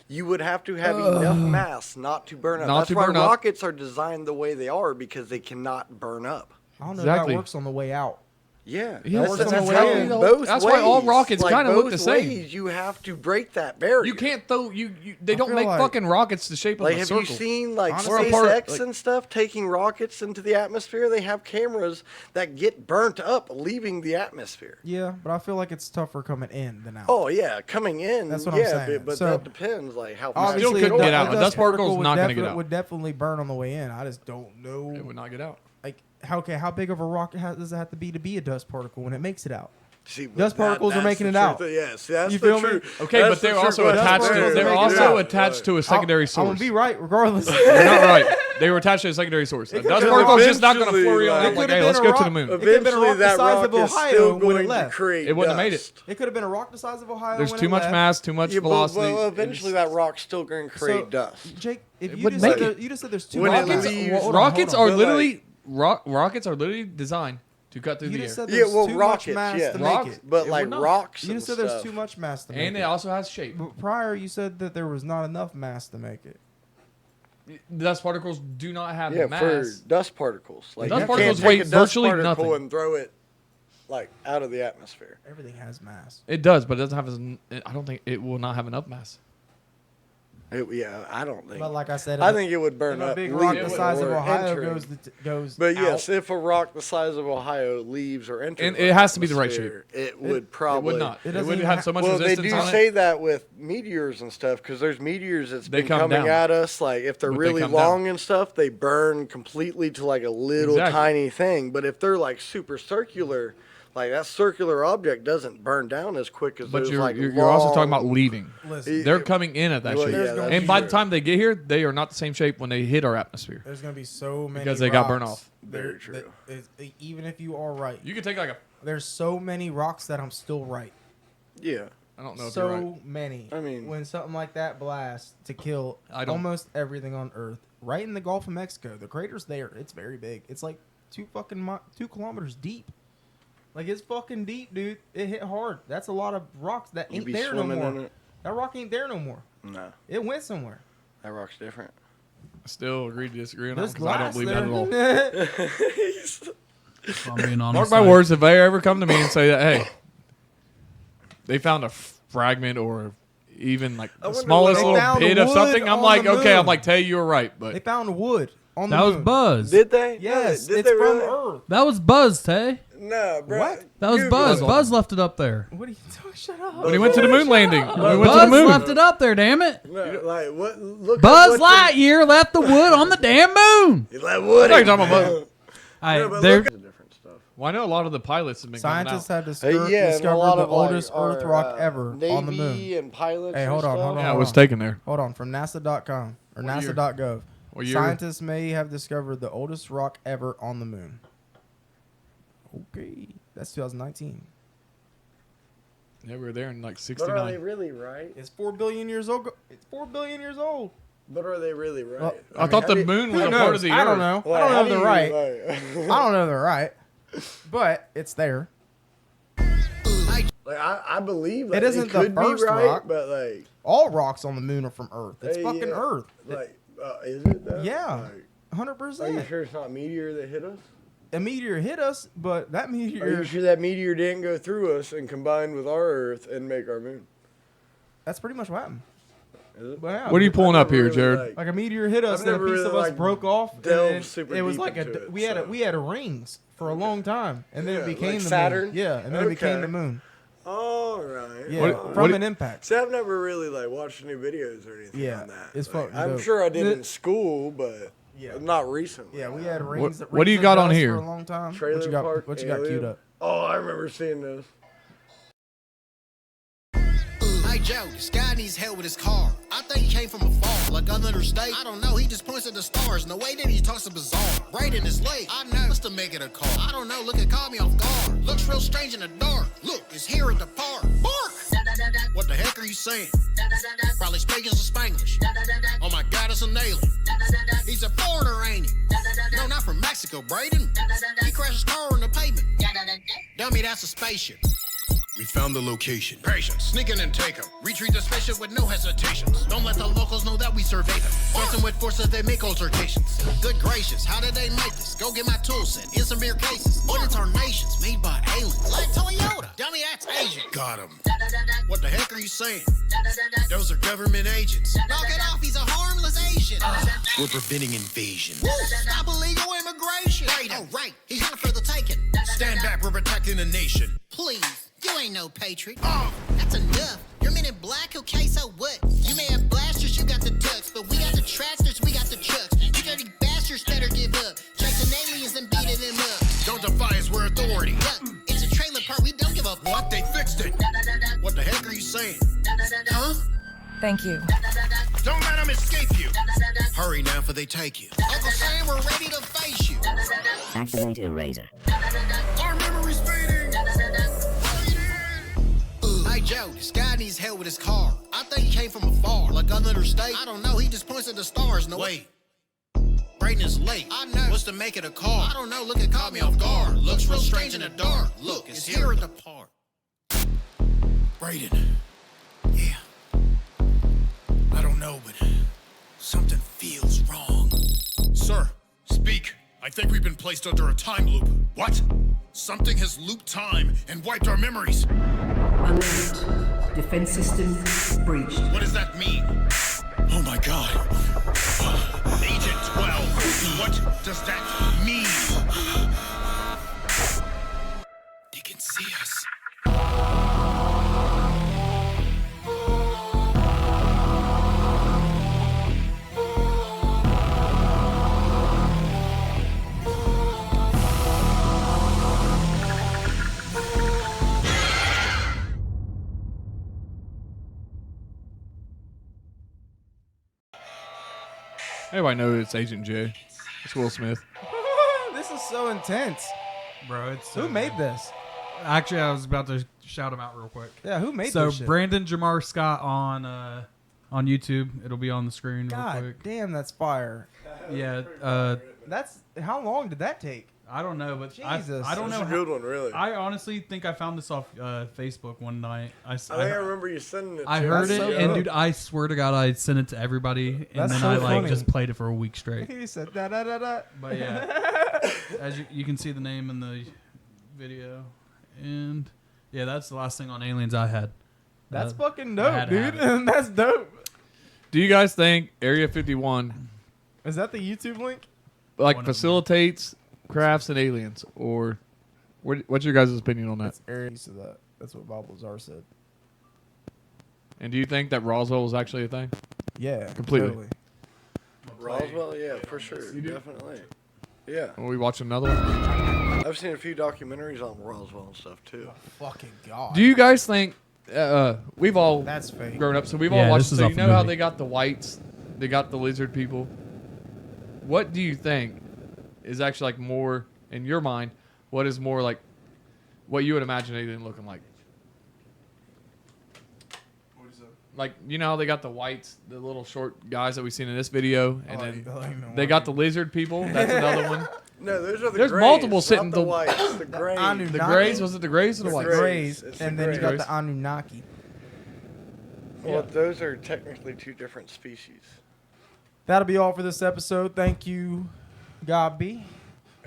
You would have to have enough mass not to burn up. Not That's to why burn up. rockets are designed the way they are because they cannot burn up. I don't know if Exactly. that works on the way out. Yeah, Yeah, that's that's the how way- both that's why all ways. rockets Like, kinda look both the same. ways, you have to break that barrier. You can't throw they I don't feel make like- fucking rockets the shape of Like, a have circle. you seen like Honestly, Or a SpaceX part- like- and stuff taking rockets into the atmosphere? They have cameras that get burnt up leaving the atmosphere. Yeah, but I feel like it's tougher coming in than out. Oh yeah, coming in. That's what I'm yeah, saying. but So, that depends like how fast Still you couldn't go. get out. A dust particle's would not gonna get out. Would definitely burn on the way in. I just don't know. It would not get out. Like, how big of a rock does it have to be a dust particle when it makes it out? See, but Dust particles are that's making the it out. truth. Yes, that's You the feel me? truth. Okay, That's but they're the truth. also But attached that's to where they're make it also out. attached to a secondary I'm source. gonna be right regardless. You're not right. They were attached to a secondary source. A dust could've particle is just not going to eventually, flurry on like- up like, It hey, could've let's been go a to the rock- moon. it could've been a Eventually, rock the that size rock of is Ohio still when it going to left. create It wouldn't have made dust. it. It could have been a rock the size of Ohio. There's when too it much left. mass, too much Yeah, but, velocity. well, eventually that rock's still going to create So, dust. Jake, if It you wouldn't just, make said, you just said there's two When it rockets. leaves- Hold on, rockets hold are on. But, literally rockets are literally designed to cut through You the just air. said Yeah, there's well, too rockets, much mass yeah. to Rocks- make it. But It like would not. rocks You and just said there's stuff. too much mass to make And it. it also has shape. But prior, you said that there was not enough mass to make it. Dust particles do not have Yeah, the for mass. dust particles. Like Dust you particles can't weigh take a dust virtually particle nothing. and throw it like out of the atmosphere. Everything has mass. It does, but it doesn't have as. I don't think it will not have enough mass. Yeah, I don't think. But like I said, I if think it would burn a up. big rock the leaving size of or Ohio entering. goes But out, yes, if a rock the size of Ohio leaves or enters, And the it has to be the right atmosphere, It would probably. It would not. It It, doesn't would even have ha- so much Well, they resistance do on say it. that with meteors and stuff because there's meteors that's They been come coming down. at us. Like if they're But they really come long down. and stuff, they burn completely to like a little Exactly. tiny thing. But if they're like super circular, like that circular object doesn't burn down as quick as But those you're like you're also talking long- about leaving. Listen, They're coming in at that Well, shape. yeah, that's And by true. the time they get here, they are not the same shape when they hit our atmosphere. there's gonna be so many Because they got burned rocks off. Very that- true. even if you are right, You could take like a. there's so many rocks that I'm still right. Yeah, I don't know if So you're right. many. I mean- when something like that blasts to kill I don't- almost everything on Earth, right in the Gulf of Mexico. The crater's there. It's very big. It's like 2 kilometers deep. Like, it's fucking deep, dude. It hit hard. That's a lot of rocks that You ain't be there no swimming more. in it? That rock ain't there no more. No, It went somewhere. that rock's different. I still agree to disagree on that There's because I don't glass believe there. that at all. If I'm being honest, Mark my words, if they ever come to me and say that, hey, they found a fragment or even like the wonder smallest what- They little found bit of wood something, I'm on like, the okay, I'm moon. like, Tay, you were right, They but found wood on the That was moon. Buzz. Did they? Yes, Did it's they from really? Earth. That was Buzz, Tay. No, bro. What? That was Google Buzz. it. Buzz left it up there. What are you talking? Shut up. when he went to the moon landing, when he went to the Buzz moon, left it up there, damn it. No, like what? Look. Buzz up what Lightyear left the wood on the damn moon. The, like what? I thought you were talking about- Yeah, but There, look at the different stuff. well, I know a lot of the pilots have been Scientists coming out. have And a discovered lot the of, like, oldest our, Earth rock ever Navy on the moon. and pilots. Hey, and hold on, stuff. hold on. Yeah, it was taken there. Hold on, from NASA.com or What year? NASA.gov. What year? Scientists may have discovered the oldest rock ever on the moon. Okay, that's 2019. Yeah, we were there in like But are they 69. really right? It's 4 billion years old. It's 4 billion years old. But are they really right? Well, I thought the moon was Who a part knows? of the I don't Earth. know. I don't know if they're right. Like, I don't know if they're right, but it's there. like I believe like, It isn't the could first be right, rock. but like, All rocks on the moon are from Earth. It's hey, fucking yeah, Earth. Like, is it? Though? Yeah. Like, 100%. are you sure it's not a meteor that hit us? A meteor hit us, but that Are meteor, you sure that meteor didn't go through us and combine with our Earth and make our moon? that's pretty much what happened. Is it? What happened? What are you pulling up I've never here, really, Jared? Like a meteor hit us, I've and a never piece really, of us like, broke off. delved And super it was deep like into it, we so. had rings for a long time, and then Yeah, it became like the Saturn? moon. Yeah, and then it became Okay. the moon. All right. Yeah, What- from what- an impact. See, I've never really like watched any videos or anything Yeah, on that. it's Like, fucking I'm dope. sure I did The- in school, but Yeah. not recently. Yeah, we had rings. what do you rings got of on dust here? For a long time. Trailer what you got? Park What you got queued Alien. up? Oh, I remember seeing this. Hey Joe, this guy needs help with his car. I think he came from afar, like another state. I don't know, he just points at the stars. And the way that he talks is bizarre. Braden is late. I know, what's to make it a car? I don't know, look, it caught me off guard. Looks real strange in the dark. Look, it's here at the park. Bark! What the heck are you saying? Probably speaking some Spanglish. Oh my God, it's an alien. He's a foreigner, ain't he? No, not from Mexico, Braden. He crashed his car on the pavement. Dummy, that's a spaceship. We found the location. Patience, sneak in and take them. Retrieve the spaceship with no hesitations. Don't let the locals know that we survey them. Force them with force as they make altercations. Good gracious, how did they make this? Go get my tool set in some beer cases. Bullets are nations made by aliens. Like Toyota. Dummy, that's Asian. Got him. What the heck are you saying? Those are government agents. Knock it off, he's a harmless Asian. We're preventing invasion. Stop illegal immigration. Oh, right, he's not for the taking. Stand back, we're protecting the nation. Please. You ain't no patriot. That's enough. You're men in black, okay, so what? You may have blasters, you got the ducks, but we got the tractors, we got the trucks. You dirty bastards better give up. Chasing aliens and beating them up. Don't defy us, we're authority. Look, it's a trailer park, we don't give up. What? They fixed it. What the heck are you saying? Huh? Thank you. Don't let them escape you. Hurry now, for they take you. Uncle Sam, we're ready to face you. Activate eraser. Our memory's fading. Hey Joe, this guy needs help with his car. I think he came from afar, like another state. I don't know, he just points at the stars. No wait. Braden is late. I know. What's to make it a car? I don't know, look, it caught me off guard. Looks real strange in the dark. Look, it's here at the park. Braden. Yeah. I don't know, but something feels wrong. Sir, speak. I think we've been placed under a time loop. What? Something has looped time and wiped our memories. Alert. Defense system breached. What does that mean? Oh my God. Agent 12. What does that mean? They can see us. Everybody knows it's Agent J. It's Will Smith. This is so intense. bro, it's Who made this? Actually, I was about to shout him out real quick. Yeah, who made So this shit? Brandon Jamar Scott on on YouTube. It'll be on the screen real God quick. damn, that's fire. Yeah, That's how long did that take? I don't know, but Jesus. I don't That's know. a good one, really. I honestly think I found this off Facebook one night. I think I remember you sending it. I to heard me. it, so and good. dude, I swear to God, I sent it to everybody, and That's then so I like funny. just played it for a week straight. He said da da da da. But yeah, as you can see the name in the video, and yeah, that's the last thing on Aliens I had. That's Uh, fucking I dope, had to dude. have That's dope. Do you guys think Area 51 Is that the YouTube link? like One of them. facilitates crafts and aliens, or what's your guys' opinion on that? That's Aries to that. That's what Bob Lazar said. And do you think that Roswell was actually a thing? Yeah, Completely. Totally. Roswell, yeah, for sure, definitely. Yeah, Are we watching another one? I've seen a few documentaries on Roswell and stuff too. Fucking God. Do you guys think we've all That's fake. grown up, so we've Yeah, all watched. this is So off you the know how movie. they got the whites, they got the lizard people. What do you think is actually like more in your mind? What is more like what you would imagine alien looking like? Like, you know how they got the whites, the little short guys that we've seen in this video, and then they got the lizard people. That's another one. No, those are the There's grays, multiple not sitting the the- whites, the grays. Anunnaki. The grays, was it the grays or the The whites? grays. Grays, It's the and then you Grays. got the Anunnaki. Well, those are technically two different species. That'll be all for this episode. Thank you, Godbey,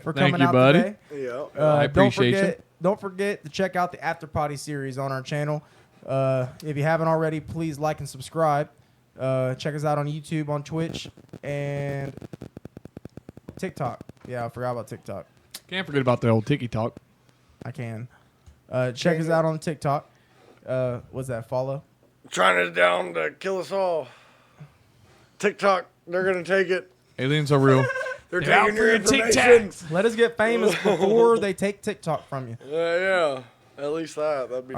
for Thank coming you, out buddy. today. Yeah. I appreciate Don't forget to check out the After Potty series on our channel. If you haven't already, please like and subscribe. Check us out on YouTube, on Twitch, and TikTok. Yeah, I forgot about TikTok. Can't forget about the old Tiki Talk. I can. Check us out on TikTok. What's that? Follow. Trying it down to kill us all. TikTok, they're gonna take it. Aliens are real. They're Get out taking for your your Tic information. Tacs. Let us get famous before they take TikTok from you. Yeah, at least that. That'd be.